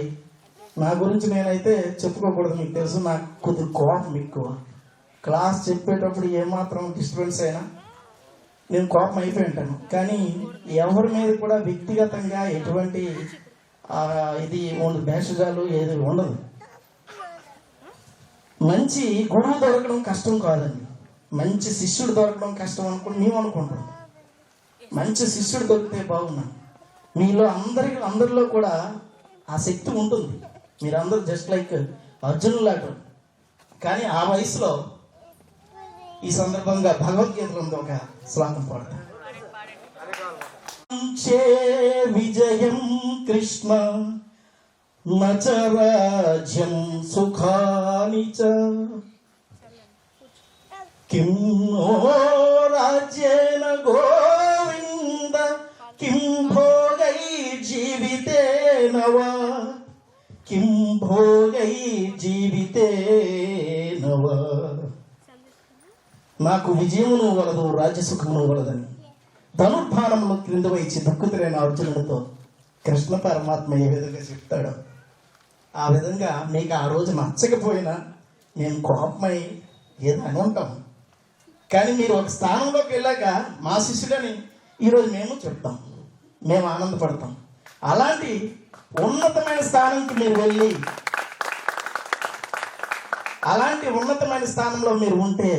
నా గురించి నేనైతే చెప్పుకోకూడదు, మీకు తెలుసు, నాకు కొద్దిగా కోపం ఎక్కువ. క్లాస్ చెప్పేటప్పుడు ఏమాత్రం డిస్టర్బెన్స్ అయినా నేను కోపం అయిపోయి ఉంటాను. కానీ ఎవరి మీద కూడా వ్యక్తిగతంగా ఎటువంటి ఇది భేషజాలు ఏది ఉండదు. మంచి గురువు దొరకడం కష్టం కాదండి, మంచి శిష్యుడు దొరకడం కష్టం అనుకుని మేము అనుకుంటాం. మంచి శిష్యుడు దొరికితే బాగున్నా. మీలో అందరిలో కూడా ఆ శక్తి ఉంటుంది. మీరందరూ జస్ట్ లైక్ అర్జునులాగా. కానీ ఆ వయసులో ఈ సందర్భంగా భగవద్గీతలో ఉంది ఒక శ్లోకం పాడతాం. విజయం కృష్ణ నచ రాజ్యం సుఖాని చ కిం నో రాజ్యేన గోవింద కిం భోగై జీవితేన వా కిం భోగై జీవితేన వా. నాకు విజయమును వలదు రాజ్యసుఖమును వలదని ధనుర్బాణమును క్రింద వైచి దుఃఖుతులైన అర్జునుడితో కృష్ణ పరమాత్మ ఏ విధంగా చెప్తాడో ఆ విధంగా మీకు ఆ రోజు నచ్చకపోయినా నేను కోపమై ఏదో అని ఉంటాం. కానీ మీరు ఒక స్థానంలోకి వెళ్ళాక మా శిష్యుడని ఈరోజు మేము చెప్తాం, మేము ఆనందపడతాం. అలాంటి ఉన్నతమైన స్థానంకి మీరు వెళ్ళి అలాంటి ఉన్నతమైన స్థానంలో మీరు ఉంటే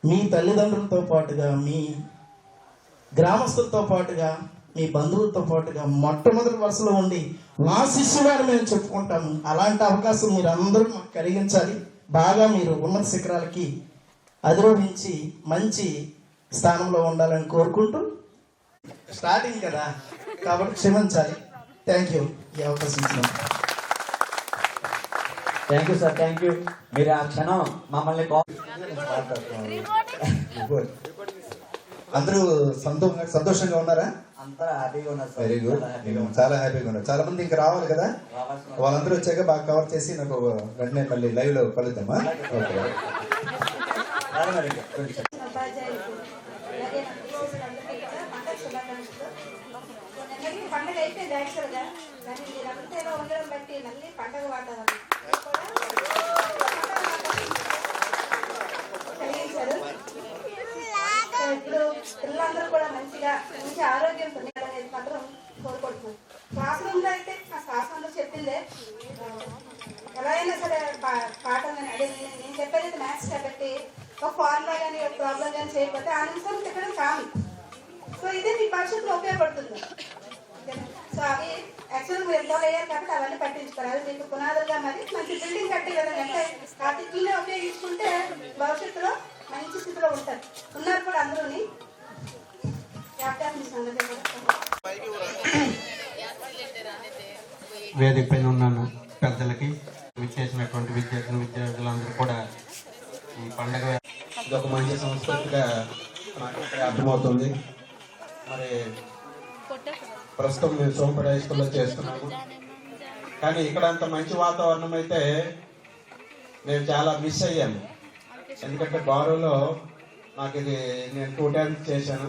మీ తల్లిదండ్రులతో పాటుగా, మీ గ్రామస్తులతో పాటుగా, మీ బంధువులతో పాటుగా మొట్టమొదటి వరుసలో ఉండి మా శిష్యుగారు మేము చెప్పుకుంటాము. అలాంటి అవకాశం మీరు అందరూ మాకు కలిగించాలి. బాగా మీరు ఉన్నత శిఖరాలకి అధిరోహించి మంచి స్థానంలో ఉండాలని కోరుకుంటూ, స్టార్టింగ్ కదా కాబట్టి క్షమించాలి. థ్యాంక్ యూ ఈ అవకాశం ఇచ్చినందుకు. Thank you sir, thank you. మీరు ఆ క్షణం మమ్మల్ని అందరూ సంతోషంగా ఉన్నారా? అంతా హ్యాపీగా ఉన్నారు సార్. వెరీ గుడ్, చాలా హ్యాపీగా ఉన్నారు. చాలా మంది ఇంకా రావాలి కదా, వాళ్ళందరూ వచ్చాక బాగా కవర్ చేసి నాకు వెంటనే మళ్ళీ లైవ్ లో కలుద్దామా? ఓకే. పండుగ అయిపోయింది యాక్చువల్గా, కానీ మీరంతా ఏదో ఉండడం బట్టి మళ్ళీ పండుగ వాతావరణం కలిగించారు. ఇప్పుడు పిల్లలందరూ కూడా మంచి ఆరోగ్యం పొందాలనేది మాత్రం కోరుకుంటున్నాను. క్లాస్ రూమ్లో అయితే ఆ క్లాస్ అందరూ చెప్పిందే, ఎలా అయినా సరే పాఠం కానీ అదే నేను చెప్పేది మ్యాథ్స్ కాబట్టి ఒక ఫార్ములా కానీ ఒక ప్రాబ్లం కానీ చేయకపోతే ఆ నిమిషం చెప్పడం కాదు. సో ఇదే మీ భవిష్యత్తులో ఉపయోగపడుతుంది. సో అవి యాక్చువల్గా మీరు ఇన్వాల్వ్ అయ్యారు కాబట్టి అవన్నీ పట్టించుకోరు. అది మీకు పునాదులుగా మరి మంచి బిల్డింగ్ కట్టే విధంగా అంటే ఆ తిట్లనే ఉపయోగించుకుంటే భవిష్యత్తులో మంచి స్థితిలో ఉంటారు. ఉన్నారు కూడా అందరూని. వేదిక పైన ఉన్నాను పెద్దలకి, విచ్చేసినటువంటి విద్యార్థులందరూ కూడా ఈ పండగ ఇది ఒక మంచి సంస్కృతిగా నాకు ఇక్కడ అర్థమవుతుంది. మరి ప్రస్తుతం మేము సోంపేట హై స్కూల్లో చేస్తున్నాము, కానీ ఇక్కడ అంత మంచి వాతావరణం అయితే నేను చాలా మిస్ అయ్యాను. ఎందుకంటే బారులో నాకు ఇది నేను 2 times చేశాను.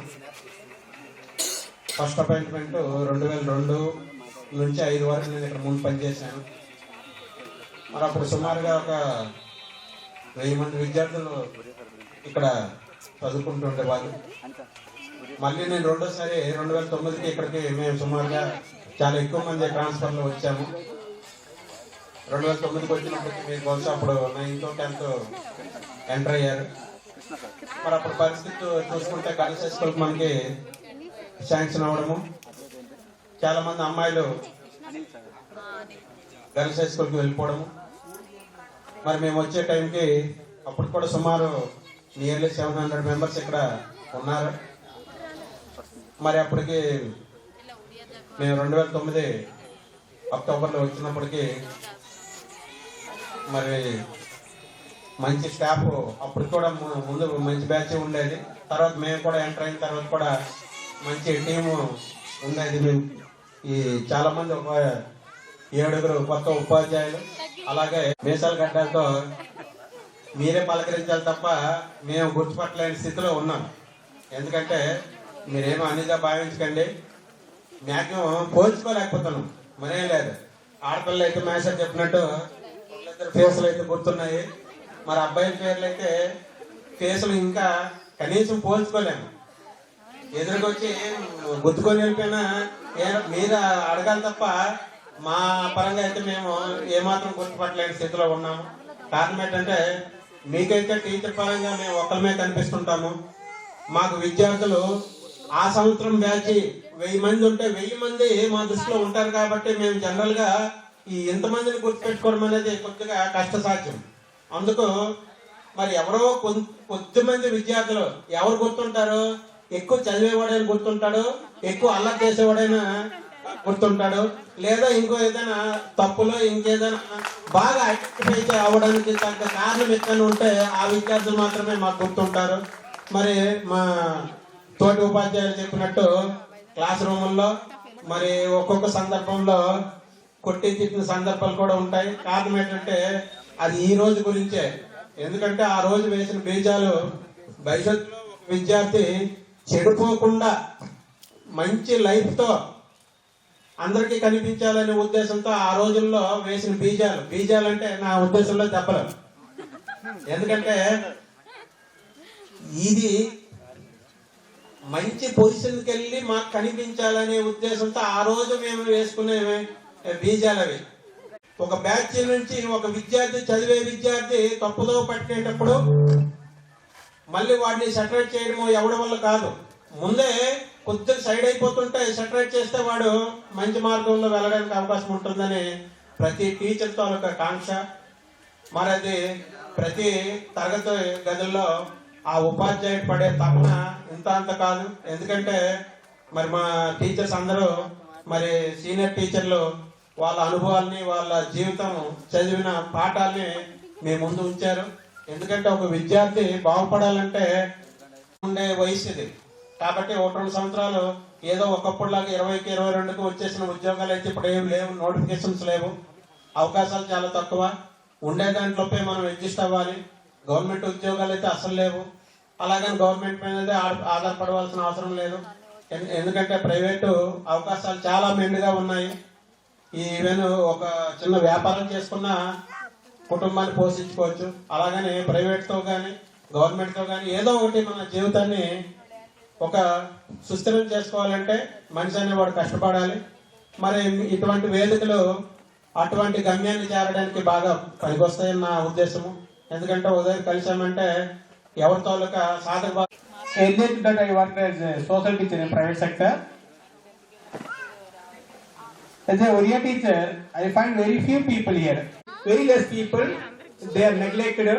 ఫస్ట్ అపాయింట్మెంట్ 2002 నుంచి 5 వరకు నేను ఇక్కడ ముందు పనిచేశాను. మరి అప్పుడు సుమారుగా ఒక 1000 మంది విద్యార్థులు ఇక్కడ చదువుకుంటుండే వాళ్ళు. మళ్ళీ నేను రెండోసారి 2009కి ఇక్కడికి మేము సుమారుగా చాలా ఎక్కువ మంది ట్రాన్స్ఫర్లో వచ్చాము. 2009కి వచ్చినప్పటికీ మీకు బహుశా అప్పుడు 9th 10th ఎంటర్ అయ్యారు. మరి అప్పుడు పరిస్థితి చూసుకుంటే గర్ల్స్ హై స్కూల్కి మనకి శాంక్షన్ అవ్వడము, చాలా మంది అమ్మాయిలు గర్ల్స్ హై స్కూల్కి వెళ్ళిపోవడము. మరి మేము వచ్చే టైంకి అప్పుడు కూడా సుమారు నియర్లీ 700 మెంబర్స్ ఇక్కడ ఉన్నారు. మరి అప్పటికి మేము 2009 అక్టోబర్లో వచ్చినప్పటికీ మరి మంచి స్టాఫ్ అప్పుడు కూడా ముందు మంచి బ్యాచ్ ఉండేది. తర్వాత మేము కూడా ఎంటర్ అయిన తర్వాత కూడా మంచి టీము ఉండేది. మేము ఈ చాలా మంది ఒక 7 కొత్త ఉపాధ్యాయులు, అలాగే మీసాల గడ్డలతో మీరే పలకరించాలి తప్ప మేము గుర్తుపట్టలేని స్థితిలో ఉన్నాం. ఎందుకంటే మీరేమో అనిగా భావించకండి, మ్యాక్సిమం పోల్చుకోలేకపోతున్నాం. మరేం లేదు, ఆడపిల్లలు అయితే మేషర్ చెప్పినట్టు ఫేసులు అయితే గుర్తున్నాయి. మరి అబ్బాయిల పేర్లు అయితే ఫేసులు ఇంకా కనీసం పోల్చుకోలేము. ఎదురుకొచ్చి గుర్తుకొని వెళ్ళిపోయినా మీరు అడగాలి తప్ప మా పరంగా అయితే మేము ఏమాత్రం గుర్తుపట్టలేని స్థితిలో ఉన్నాము. కారణం ఏంటంటే మీకైతే టీచర్ పరంగా మేము ఒకరిమే కనిపిస్తుంటాము. మాకు విద్యార్థులు ఆ సంవత్సరం బ్యాచ్ 1000 మంది ఉంటే 1000 మంది మా దృష్టిలో ఉంటారు. కాబట్టి మేము జనరల్గా ఈ ఎంతమందిని గుర్తుపెట్టుకోవడం అనేది కొద్దిగా కష్టసాధ్యం. అందుకు మరి ఎవరో కొద్దిమంది విద్యార్థులు ఎవరు గుర్తుంటారు, ఎక్కువ చదివేవాడైనా గుర్తుంటాడు, ఎక్కువ అల్లరి చేసేవాడైనా గుర్తుంటాడు, లేదా ఇంకో ఏదైనా తప్పులో ఇంకేదైనా బాగా ఐడెంటిఫై అవ్వడానికి తగ్గ కారణం ఎక్కడైనా ఉంటే ఆ విద్యార్థులు మాత్రమే మాకు గుర్తుంటారు. మరి మా తోటి ఉపాధ్యాయులు చెప్పినట్టు క్లాస్ రూముల్లో మరి ఒక్కొక్క సందర్భంలో కొట్టి తిట్టిన సందర్భాలు కూడా ఉంటాయి. కారణం ఏంటంటే అది ఈ రోజు గురించే. ఎందుకంటే ఆ రోజు వేసిన బీజాలు భవిష్యత్తులో విద్యార్థి చెడిపోకుండా మంచి లైఫ్తో అందరికీ కనిపించాలనే ఉద్దేశంతో ఆ రోజుల్లో వేసిన బీజాలు అంటే నా ఉద్దేశంలో దెబ్బలు. ఎందుకంటే ఇది మంచి పొజిషన్కి వెళ్ళి మాకు కనిపించాలనే ఉద్దేశంతో ఆ రోజు మేము వేసుకునే బీజాలు అవి. ఒక బ్యాచ్ నుంచి ఒక విద్యార్థి చదివే విద్యార్థి తప్పుదో పట్టేటప్పుడు మళ్ళీ వాడిని సెటరేట్ చేయడము ఎవరి వల్ల కాదు. ముందే కొద్దిగా సైడ్ అయిపోతుంటే సెటరేట్ చేస్తే వాడు మంచి మార్గంలో వెళ్ళడానికి అవకాశం ఉంటుందని ప్రతి టీచర్ తాలూకా కాంక్ష. మరి అది ప్రతి తరగతి గదుల్లో ఆ ఉపాధ్యాయుడు పడే తపన ఇంత అంత కాదు. ఎందుకంటే మరి మా టీచర్స్ అందరూ మరి సీనియర్ టీచర్లు వాళ్ళ అనుభవాల్ని వాళ్ళ జీవితం చదివిన పాఠాలని మీ ముందు ఉంచారు. ఎందుకంటే ఒక విద్యార్థి బాగుపడాలంటే ఉండే వయసు ఇది. కాబట్టి 1-2 సంవత్సరాలు ఏదో ఒకప్పుడులాగా 20కి 22కి వచ్చేసిన ఉద్యోగాలు అయితే ఇప్పుడు ఏం లేవు, నోటిఫికేషన్స్ లేవు, అవకాశాలు చాలా తక్కువ. ఉండే దాంట్లోపై మనం అడ్జస్ట్ అవ్వాలి. గవర్నమెంట్ ఉద్యోగాలు అయితే అసలు లేవు. అలాగని గవర్నమెంట్ మీద అయితే ఆధారపడవలసిన అవసరం లేదు. ఎందుకంటే ప్రైవేటు అవకాశాలు చాలా మెండుగా ఉన్నాయి. ఈవెన్ ఒక చిన్న వ్యాపారం చేసుకున్న కుటుంబాన్ని పోషించుకోవచ్చు. అలాగని ప్రైవేట్తో కానీ గవర్నమెంట్తో కానీ ఏదో ఒకటి మన జీవితాన్ని ఒక సుస్థిరం చేసుకోవాలంటే మనిషి అనేవాడు కష్టపడాలి. మరి ఇటువంటి వేదికలు అటువంటి గమ్యాన్ని చేరడానికి బాగా పనికొస్తాయని నా ఉద్దేశము. ఎందుకంటే ఉదయం కలిసామంటే ఎవరితో సాధక that I worked as a social teacher in private sector. As a Oriya teacher, I find very few people here. Very less people. They are neglected.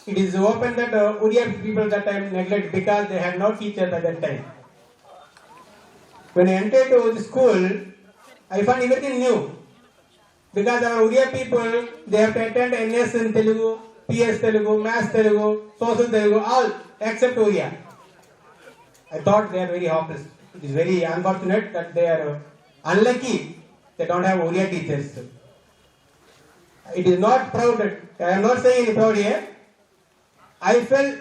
It is open that Oriya people that time neglect because they had no teachers at that time. When I entered to the school, I found everything new. Because our Oriya people, they have to attend NS in Telugu, PS Telugu, Maths Telugu, Social Telugu, all except Oriya. I thought they are very hopeless. It is very unfortunate that they are unlucky they don't have Oriya teachers. It is not proud. I am not saying any proud here. I felt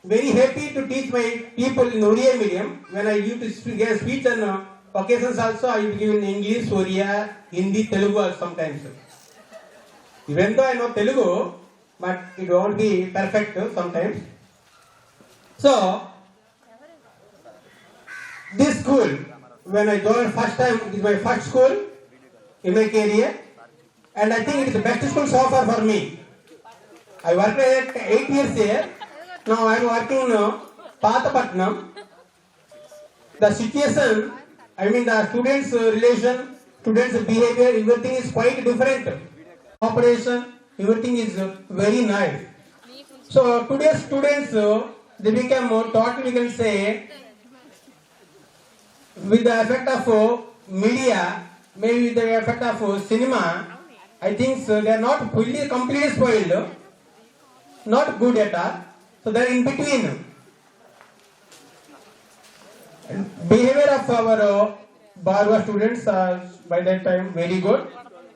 very happy to teach my people in Oriya medium. When I used to give speech on occasions also, I used to give in English, Oriya, Hindi, Telugu sometimes. Even though I know Telugu, but it won't be perfect sometimes. So, this school, when I joined first time, it is my first school in my career, and I think it is the best school so far for me. I worked 8 years here. Now I am working in Pathapatnam. The situation, I mean the students' relation, students' behavior, everything is quite different. Operation, everything is very nice. So today's students, they become totally, we can say, with the effect of media, maybe with the effect of cinema, I think so they are not fully, completely spoiled, not good at all. So they are in between. Behavior of our Barwa students are by that time very good.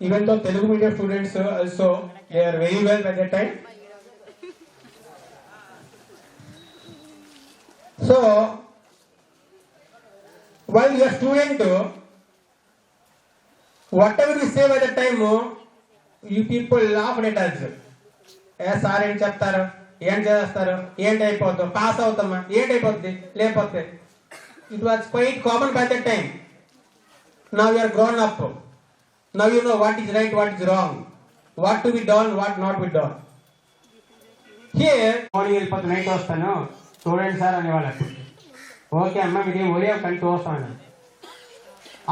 Even though Telugu medium students also, they are very well by that time. So, while you are student, whatever we say by the time, you people laugh at us. Sir ఏం చెప్తారు, ఏం చేస్తారు, ఏంటి అయిపోతాం, పాస్ అవుతామా, ఏంటి అయిపోద్ది, లేకపోతే. It was quite common by that time. Now you are grown up. Now you know what is right, what is wrong, what to be done, what not be done. Here, morning వెళ్ళిపోతే నైట్ వస్తాను, చూడండి సార్ అనేవాళ్ళు. ఓకే అమ్మ మీరు ఒరియా కంటూ వస్తాను.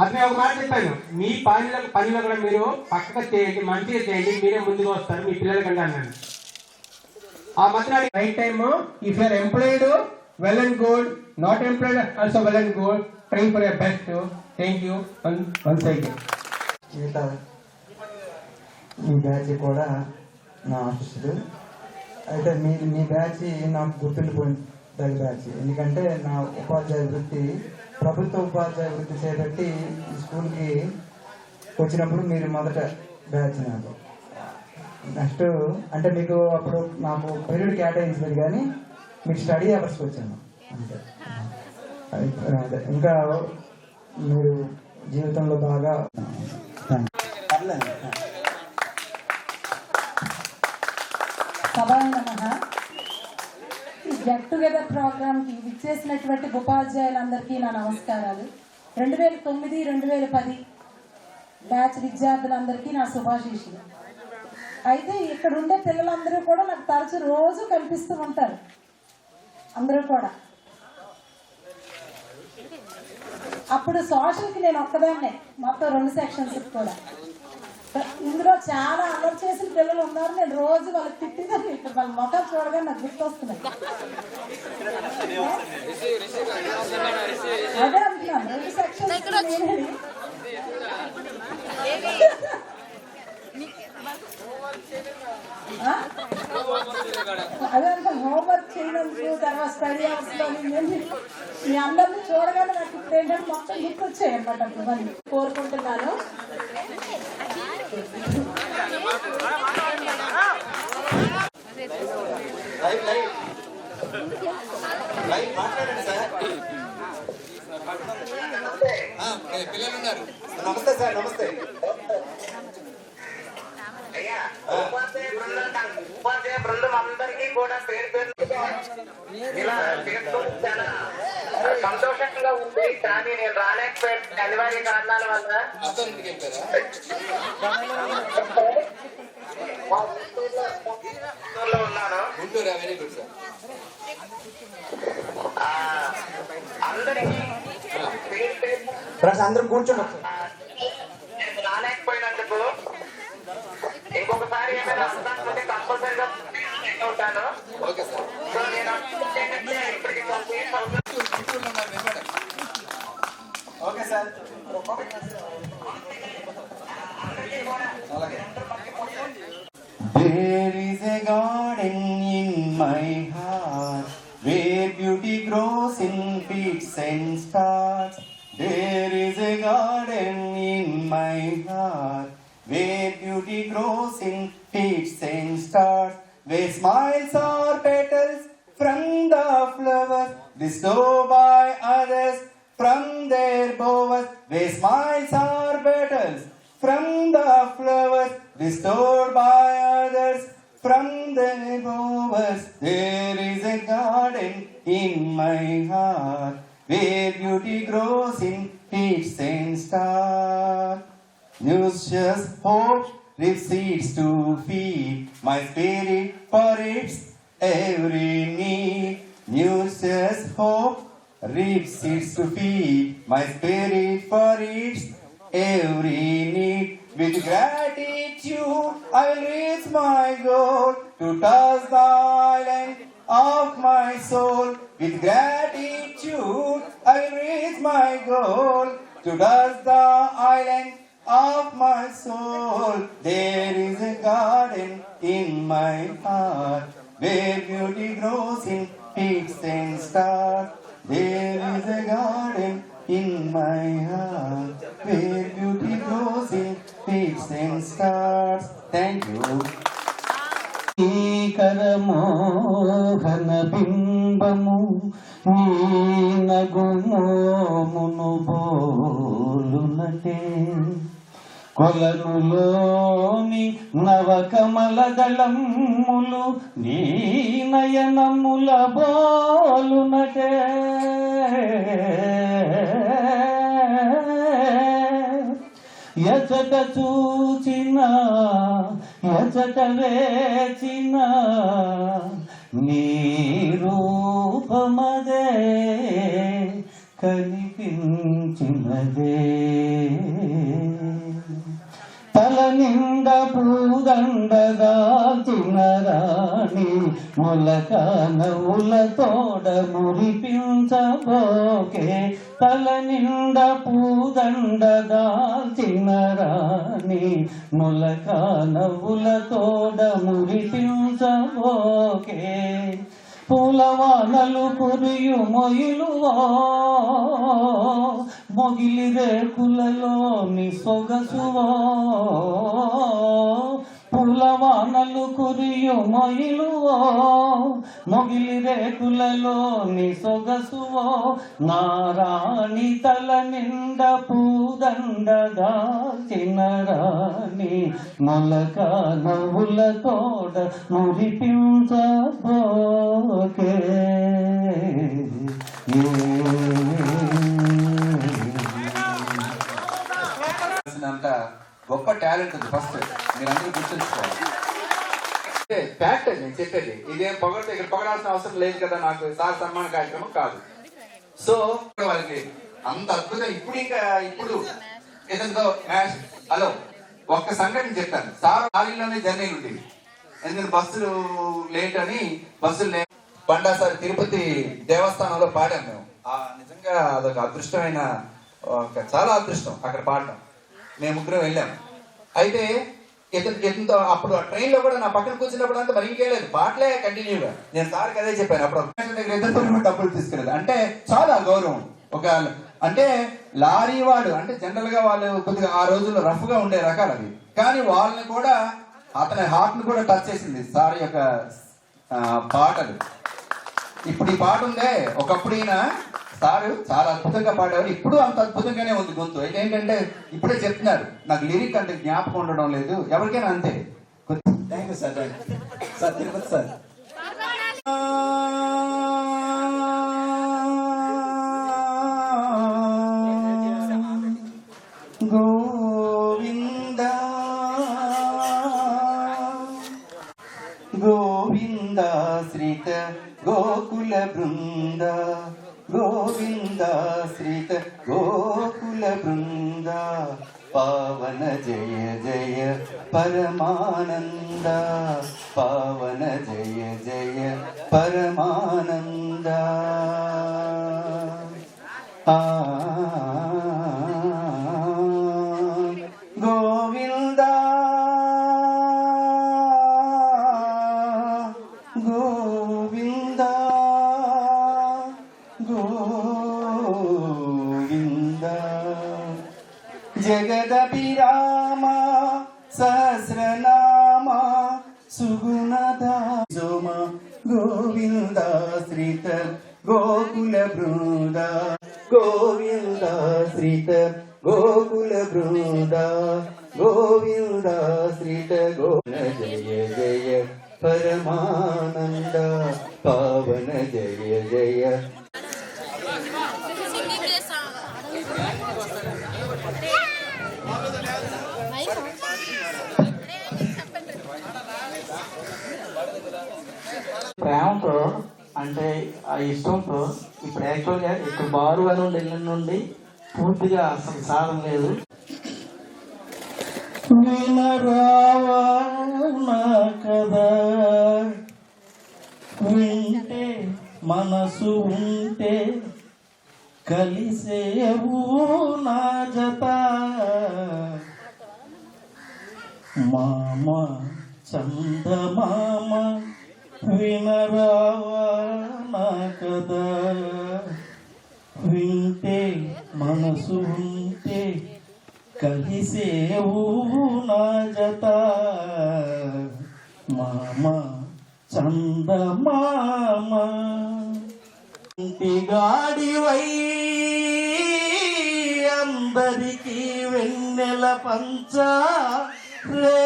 అతనే ఒక మాట చెప్పాను, మీ పనిలో కూడా మీరు పక్కగా చేయండి, మంచిగా చేయండి, మీరే ముందుకు వస్తారు మీ పిల్లలకంటే అన్నాను. ఆ మాత్రం right time. If you are employed, well and good. Not employed, also well and good. Try for your best. Thank you once again. మిగతా మీ బ్యాచ్ కూడా నా ఆశిస్తులు. అయితే మీ బ్యాచ్ నాకు గుర్తుండిపోయిన బ్యాచ్. ఎందుకంటే నా ఉపాధ్యాయ వృత్తి, ప్రభుత్వ ఉపాధ్యాయ వృత్తి చేపట్టి ఈ స్కూల్కి వచ్చినప్పుడు మీరు మొదట బ్యాచ్ నాకు. నెక్స్ట్ అంటే మీకు అప్పుడు నాకు పీరియడ్ కేటాయించలేదు, కానీ మీకు స్టడీ అవర్స్కి వచ్చాను అంతే. ఇంకా మీరు జీవితంలో బాగా సభాయ నమః. ఈ గెట్ టుగెదర్ ప్రోగ్రామ్కి విచ్చేసినటువంటి ఉపాధ్యాయులందరికీ నా నమస్కారాలు. 2009-2010 బ్యాచ్ విద్యార్థులందరికీ నా శుభాశీస్సులు. అయితే ఇక్కడ ఉండే పిల్లలందరూ కూడా నాకు తరచు రోజు కనిపిస్తూ ఉంటారు. అందరూ కూడా అప్పుడు సోషల్కి నేను ఒక్కదాన్నే, మొత్తం 2 సెక్షన్స్ కూడా. ఇందులో చాలా అల్లరి చేసిన పిల్లలు ఉన్నారు. నేను రోజు వాళ్ళకి తిట్టిదాన్ని. ఇక్కడ వాళ్ళ మొఖాలు చూడగా నాకు గుర్తొస్తున్నాయి. అదే అంటున్నాను, 2 సెక్షన్స్ అదే అంటే హోంవర్క్ చేయడానికి తర్వాత స్టడీ అవర్స్ లో మీ అందరినీ చూడగానే నాకు ఇప్పుడు ఏంటంటే మొత్తం గుర్తొచ్చాయి అనమాట. మరి కోరుకుంటున్నాను. మాట్లాడండి సార్. పిల్లలు ఉన్నారు. నమస్తే సార్. నమస్తే. బృందం అందరికీ కూడా పేరు పేరు ఇలా చేసుకోవడం చాలా సంతోషంగా ఉంది. కానీ నేను రాలేకపోయాను అనివార్య కారణాల వల్ల. ఉన్నాను. Very good sir. అందరికీ అందరూ కూర్చోండి. నేను రాలేకపోయినందుకు ఇంకొకసారి ఏమైనా అవకాశం ఉంటే కంపల్సరీగా ఉంటాను. Okay sir. సో నేను ఇప్పటికీ okay sir. There is a garden in my heart where beauty grows in peaks and stars. There is a garden in my heart where beauty grows in peaks and stars, where smiles are petals from the flowers bestowed by others from their bowers, where smiles are petals from the flowers bestowed by others from their bowers. There is a garden in my heart where beauty grows in peaks and stars. Nutritious hope leaves seeds to feed my spirit for its every need. Nutritious hope leaves seeds to feed my spirit for its every need. With gratitude I will reach my goal to touch the island of my soul. With gratitude I will reach my goal to touch the island of my soul. There is a garden in my heart where beauty grows in peaks and stars. There is a garden in my heart where beauty grows in peaks and stars. Thank you. కరమోహన బింబము నీ నగుమోమును బోలునటే కొలనులోని నవకమల దళములు నీ నయనముల బోలునటే ఎచట చూచిన ఎచట వేచిన నీ రూపమదే కనిపించినదే తల నిండ పూదండదాల్చిన రాణి మొలక నవ్వుల తోడ మురిపించబోకే తల నిండ పూదండదాల్చిన రాణి మొలక నవ్వుల తోడ మురిపించబోకే పూలవానలు కురియు మొయిలువో మొగిలి రేకులలోని సొగసువో పూలవానలు కురియు మొయిలువో మొగిలి రేకులలోని సొగసువో నారాణి తల నిండ పూదండ దాల్చిన రాణి మొలక నవ్వుల తోడ మురిపించబోకే అంత గొప్ప టాలెంట్ ఉంది. ఫస్ట్ మీరందరూ గుర్తుంచుకోవాలి. ఫ్యాక్ట్ నేను చెప్పేది ఇదేం పొగడితే ఇక్కడ పొగడాల్సిన అవసరం లేదు కదా. నాకు సార్ సన్మాన కార్యక్రమం కాదు. సో వాళ్ళకి అంత అద్భుతం. ఇప్పుడు ఇంకా ఇప్పుడు ఏదో మ్యాచ్ హలో ఒక్క సంఘటన చెప్తాను. సార్ లారీలోనే జర్నీలు ఉండేవి, ఎందుకంటే బస్సులు లేట్ అని బస్సులు బండాసారి తిరుపతి దేవస్థానంలో పాడాం మేము. నిజంగా అదొక అదృష్టమైన చాలా అదృష్టం అక్కడ పాడడం. మేము ముగ్గురం వెళ్ళాం. అయితే ఇతనితో అప్పుడు ఆ ట్రైన్లో కూడా నా పక్కన కూర్చున్నప్పుడు అంతా మరి ఇంకేలేదు, పాటలే కంటిన్యూగా. నేను సార్కి అదే చెప్పాను. అప్పుడు దగ్గర ఇద్దరు డబ్బులు తీసుకెళ్ళదు అంటే చాలా గౌరవం. ఒక అంటే లారీ వాడు అంటే జనరల్ గా వాళ్ళు కొద్దిగా ఆ రోజుల్లో రఫ్ గా ఉండే రకాలు అవి, కానీ వాళ్ళని కూడా అతని హార్ట్ ని కూడా టచ్ చేసింది సార్ యొక్క పాటలు. ఇప్పుడు ఈ పాట ఉందే, ఒకప్పుడు ఈయన సారు చాలా అద్భుతంగా పాడేవారు, ఇప్పుడు అంత అద్భుతంగానే ఉంది గొంతు. అయితే ఏంటంటే ఇప్పుడే చెప్తున్నారు నాకు లిరిక్ అంటే జ్ఞాపకం ఉండడం లేదు, ఎవరికైనా అంతే. Thank you sir. Sir Tirupati sir. Govinda Govinda శ్రీత గోకుల బృంద, గోవింద శ్రీత గోకుల బృంద, పావన జయ జయ పరమానంద, పావన జయ జయ పరమానంద. గోవింద గోవింద గోవింద, జగదభిరామ సహస్రనామ సుగుణదా సోమ, గోవింద శ్రీత గోకుల బృంద, గోవింద శ్రీత గోకుల బృంద, గోవింద శ్రీత గోకుల జయ జయ పరమానంద, పావన జయ జయ. ప్రేమతో అంటే ఆ ఇష్టంతో ఇప్పుడు యాక్చువల్గా ఇక్కడ బారు అని వెళ్ళిన నుండి పూర్తిగా అసలు సాధన లేదు. వినరావా కదా వింటే మనసు ఉంటే కలిసేవు నా జత, మామ చందమామ వినరావా కదా వింటే మనసు ఉంటే కలిసేవు నా జత, మామ చందమామ. ఇంటిగాడివై అందరికీ వెన్నెల పంచ రే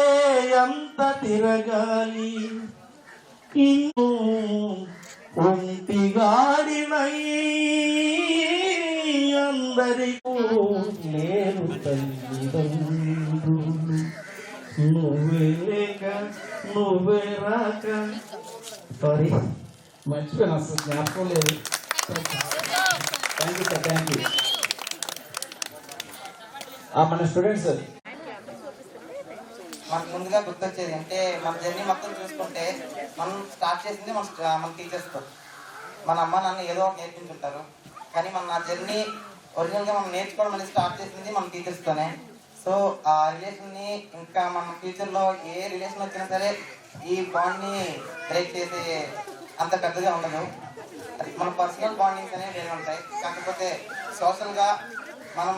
అంత తిరగాలి, ఒంటిగాడివై అందరికీ లేరు తల్లిదండ్రులు, నువ్వే లేక నువ్వే రాక. సారీ మర్చిపోయినా అసలు జ్ఞాపకం లేదు. Thank you sir, thank you. మన స్టూడెంట్స్ మనకు ముందుగా గుర్తొచ్చేది అంటే మన జర్నీ మొత్తం చూసుకుంటే మనం స్టార్ట్ చేసింది మన టీచర్స్తో. మన అమ్మ నాన్న ఏదో ఒకటి నేర్పించుంటారు, కానీ మన నా జర్నీ ఒరిజినల్గా మనం నేర్చుకోవడం అనేది స్టార్ట్ చేసింది మన టీచర్స్తోనే. సో ఆ రిలేషన్ని ఇంకా మన ఫ్యూచర్లో ఏ రిలేషన్ వచ్చినా సరే ఈ బాండ్ని బ్రేక్ చేసే అంత పెద్దగా ఉండదు. మన పర్సనల్ బాండింగ్స్ అనేవి వేరే ఉంటాయి, కాకపోతే సోషల్గా మనం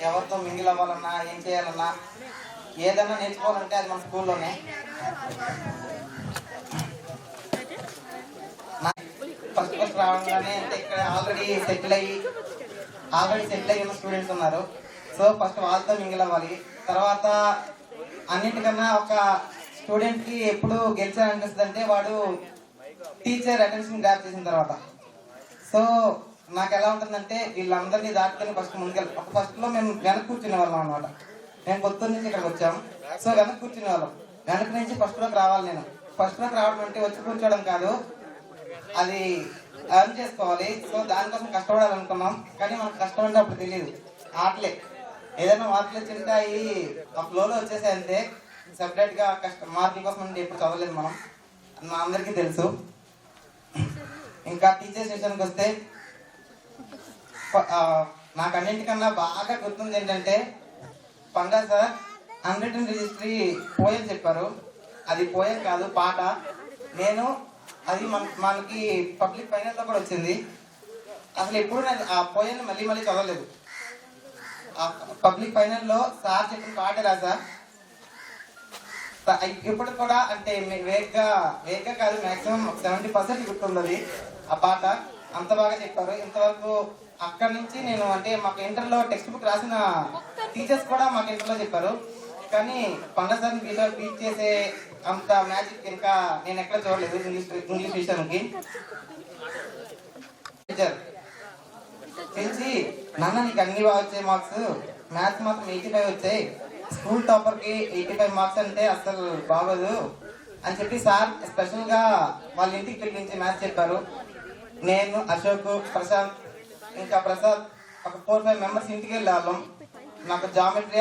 ఎవరితో మింగిల్ అవ్వాలన్నా ఏం చేయాలన్నా ఏదైనా నేర్చుకోవాలంటే అది మన స్కూల్లోనే. ఫస్ట్ రావడంగానే అంటే ఇక్కడ ఆల్రెడీ సెటిల్ అయ్యి ఉన్న స్టూడెంట్స్ ఉన్నారు. సో ఫస్ట్ వాళ్ళతో మింగిల్ అవ్వాలి. తర్వాత అన్నిటికన్నా ఒక స్టూడెంట్కి ఎప్పుడు గెలిచాలనిపిస్తుంది అంటే వాడు టీచర్ అటెన్షన్ గ్రాప్ చేసిన తర్వాత. సో నాకు ఎలా ఉంటుందంటే వీళ్ళందరినీ దాటుకొని ఫస్ట్ ముందుకెళ్ళి ఫస్ట్లో మేము వెనక్కి కూర్చునే వాళ్ళం అనమాట. నేను కొత్తూరు నుంచి ఇక్కడికి వచ్చాము. సో వెనక్కి కూర్చునే వాళ్ళం. వెనక నుంచి ఫస్ట్ లోకి రావాలి. నేను ఫస్ట్ లోకి రావడం అంటే వచ్చి కూర్చోవడం కాదు, అది ఎర్న్ చేసుకోవాలి. సో దానికోసం కష్టపడాలనుకున్నాం, కానీ మనకు కష్టం అంటే అప్పుడు తెలియదు. ఆటలే ఏదైనా మార్కులు వచ్చింటే అవి ఆ ఫ్లోలో వచ్చేసాయి అంతే. సెపరేట్గా మార్కుల కోసం అంటే ఎప్పుడు చదవలేదు మనం, మా అందరికీ తెలుసు. ఇంకా టీచర్స్ విషయానికి వస్తే నాకు అన్నింటికన్నా బాగా గుర్తుంది ఏంటంటే పండా సార్ అన్రిటన్ రిజిస్ట్రీ పోయం చెప్పారు. అది పోయం కాదు, పాట. నేను అది మనకి పబ్లిక్ ఫైనల్లో కూడా వచ్చింది. అసలు ఎప్పుడు నేను ఆ పోయాన్ని మళ్ళీ మళ్ళీ చదవలేదు. ఆ పబ్లిక్ ఫైనల్లో సార్ చెప్పిన పాట రాసా. ఇప్పుడు కూడా అంటే వేగ్గా కాదు, మ్యాక్సిమం 70% గుర్తుంది ఆ పాట. అంత బాగా చెప్పారు. ఇంతవరకు అక్కడి నుంచి నేను అంటే మాకు ఇంటర్లో టెక్స్ట్ బుక్ రాసిన టీచర్స్ కూడా మాకు ఇంటర్లో చెప్పారు. కానీ పండా సార్ని బీట్ చేసే అంత మ్యాజిక్ ఇంకా నేను ఎక్కడ చూడలేదు ఇంగ్లీష్ విషయానికి. టీచర్ పిలిచి, నాన్న నీకు అన్ని బాగా వచ్చాయి మార్క్స్, మ్యాథ్స్ మాత్రం 85 వచ్చాయి, స్కూల్ టాపర్కి 85 మార్క్స్ అంటే అసలు బాగోదు అని చెప్పి సార్ స్పెషల్గా వాళ్ళ ఇంటికి పిలిపించి మ్యాథ్స్ చెప్పారు. నేను, అశోక్, ప్రశాంత్, ఇంకా ప్రసాద్ ఒక 4-5 మెంబర్స్ ఇంటికి వెళ్ళే వాళ్ళం. నాకు జామెట్రీ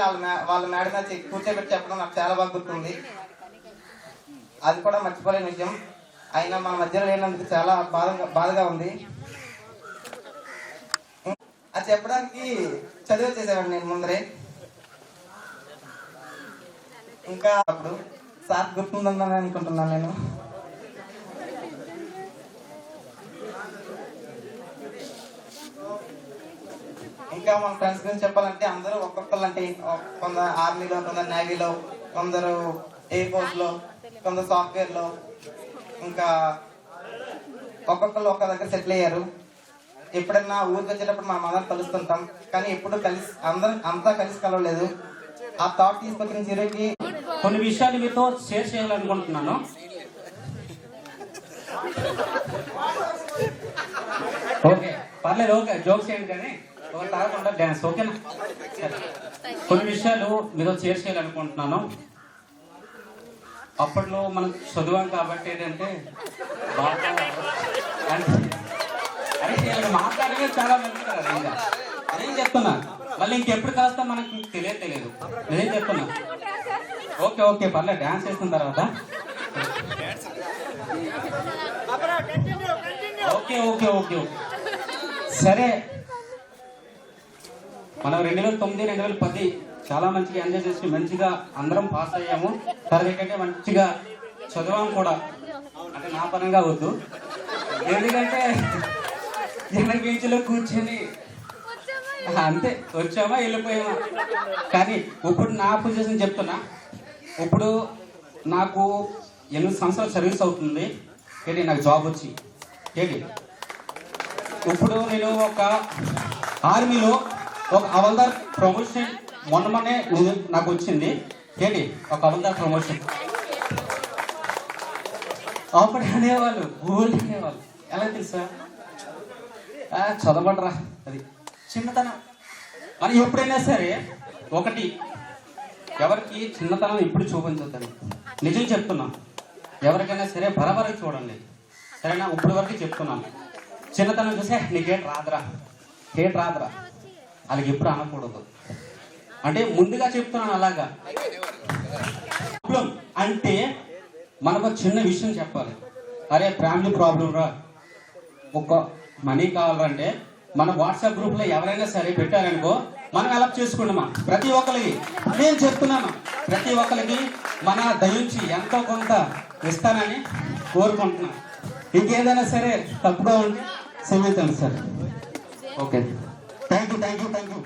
వాళ్ళ మేడం మీద కూర్చోబెట్టి చెప్పడం నాకు చాలా బాగా గుర్తుంది. అది కూడా మర్చిపోలేని విషయం. అయినా మా మధ్యలో లేనందుకు చాలా బాధగా ఉంది. అది చెప్పడానికి చదివి వచ్చేసేవాడిని నేను ముందరే. ఇంకా అప్పుడు సార్ గుర్తుందని అనుకుంటున్నాను నేను. ఇంకా మన ఫ్రెండ్స్ గురించి చెప్పాలంటే అందరూ ఒక్కొక్కరు అంటే కొందరు ఆర్మీలో, కొందరు నేవీలో, కొందరు ఎయిర్ ఫోర్స్లో, కొందరు సాఫ్ట్వేర్లో, ఇంకా ఒక్కొక్కరు ఒక్క దగ్గర సెటిల్ అయ్యారు. ఎప్పుడన్నా ఊరికి వచ్చేటప్పుడు మనం అందరం కలుస్తుంటాం, కానీ ఎప్పుడు అంతా కలిసి కలవలేదు. ఆ థాట్ తీసుకొచ్చిన జీరోకి కొన్ని విషయాలు మీతో షేర్ చేయాలనుకుంటున్నాను. ఓకే పర్లేదు, ఓకే జోక్స్ ఏంటి కానీ తాగకుండా డ్యాన్స్, ఓకేనా? కొన్ని విషయాలు మీతో షేర్ చేయాలనుకుంటున్నాను. అప్పట్లో మనం చదివాం కాబట్టి ఏంటంటే బాగా అంటే మాట్లాడమే చాలా మంది కదా. ఇంకా అదేం చెప్తున్నా, మళ్ళీ ఇంకెప్పుడు కాస్త మనకి తెలియదు. నేనేం చెప్తున్నా, ఓకే పర్లేదు డ్యాన్స్ చేస్తున్న తర్వాత ఓకే సరే. మనం 2009, 2010 చాలా మంచిగా ఎంజాయ్ చేసి మంచిగా అందరం పాస్ అయ్యాము. తర్వాత ఏంటంటే మంచిగా చదివాము కూడా. అంటే నా పరంగా వద్దు, ఎందుకంటే జనరల్ బెంచ్లో కూర్చొని అంతే వచ్చామా వెళ్ళిపోయామా. కానీ ఇప్పుడు నా పొజిషన్ చెప్తున్నా. ఇప్పుడు నాకు 8 సంవత్సరాలు సర్వీస్ అవుతుంది ఏంటి, నాకు జాబ్ వచ్చి ఏంటి. ఇప్పుడు నేను ఒక ఆర్మీలో ఒక హవల్దార్ ప్రమోషన్ మొన్ననే నాకు వచ్చింది ఏంటి, ఒక హవల్దార్ ప్రమోషన్. అప్పుడు అనేవాళ్ళు గోల్డ్ అనేవాళ్ళు, ఎలా తెలుసా, చదవడరా అది చిన్నతనం. మరి ఎప్పుడైనా సరే ఒకటి ఎవరికి చిన్నతనం ఇప్పుడు చూపించొద్దండి. నిజం చెప్తున్నాను, ఎవరికైనా సరే బరాబరి చూడండి, సరేనా? ఇప్పుడు వరకు చెప్తున్నాను, చిన్నతనం చూసే నీకేం రాదురా అలాగే ఎప్పుడు అనకూడదు. అంటే ముందుగా చెప్తున్నాను అలాగా. ప్రాబ్లం అంటే మనకు చిన్న విషయం చెప్పాలి. అరే ఫ్యామిలీ ప్రాబ్లం రా, ఒక మనీ కావాలంటే మన వాట్సాప్ గ్రూప్లో ఎవరైనా సరే పెట్టారనుకో, మనం హెల్ప్ చేసుకున్నామా. ప్రతి ఒక్కరికి నేను చెప్తున్నాను, ప్రతి ఒక్కరికి మన దయించి ఎంతో కొంత ఇస్తానని కోరుకుంటున్నాను. ఇంకేదైనా సరే తప్పుగా ఉంటే క్షమించండి సార్. Okay, thank you.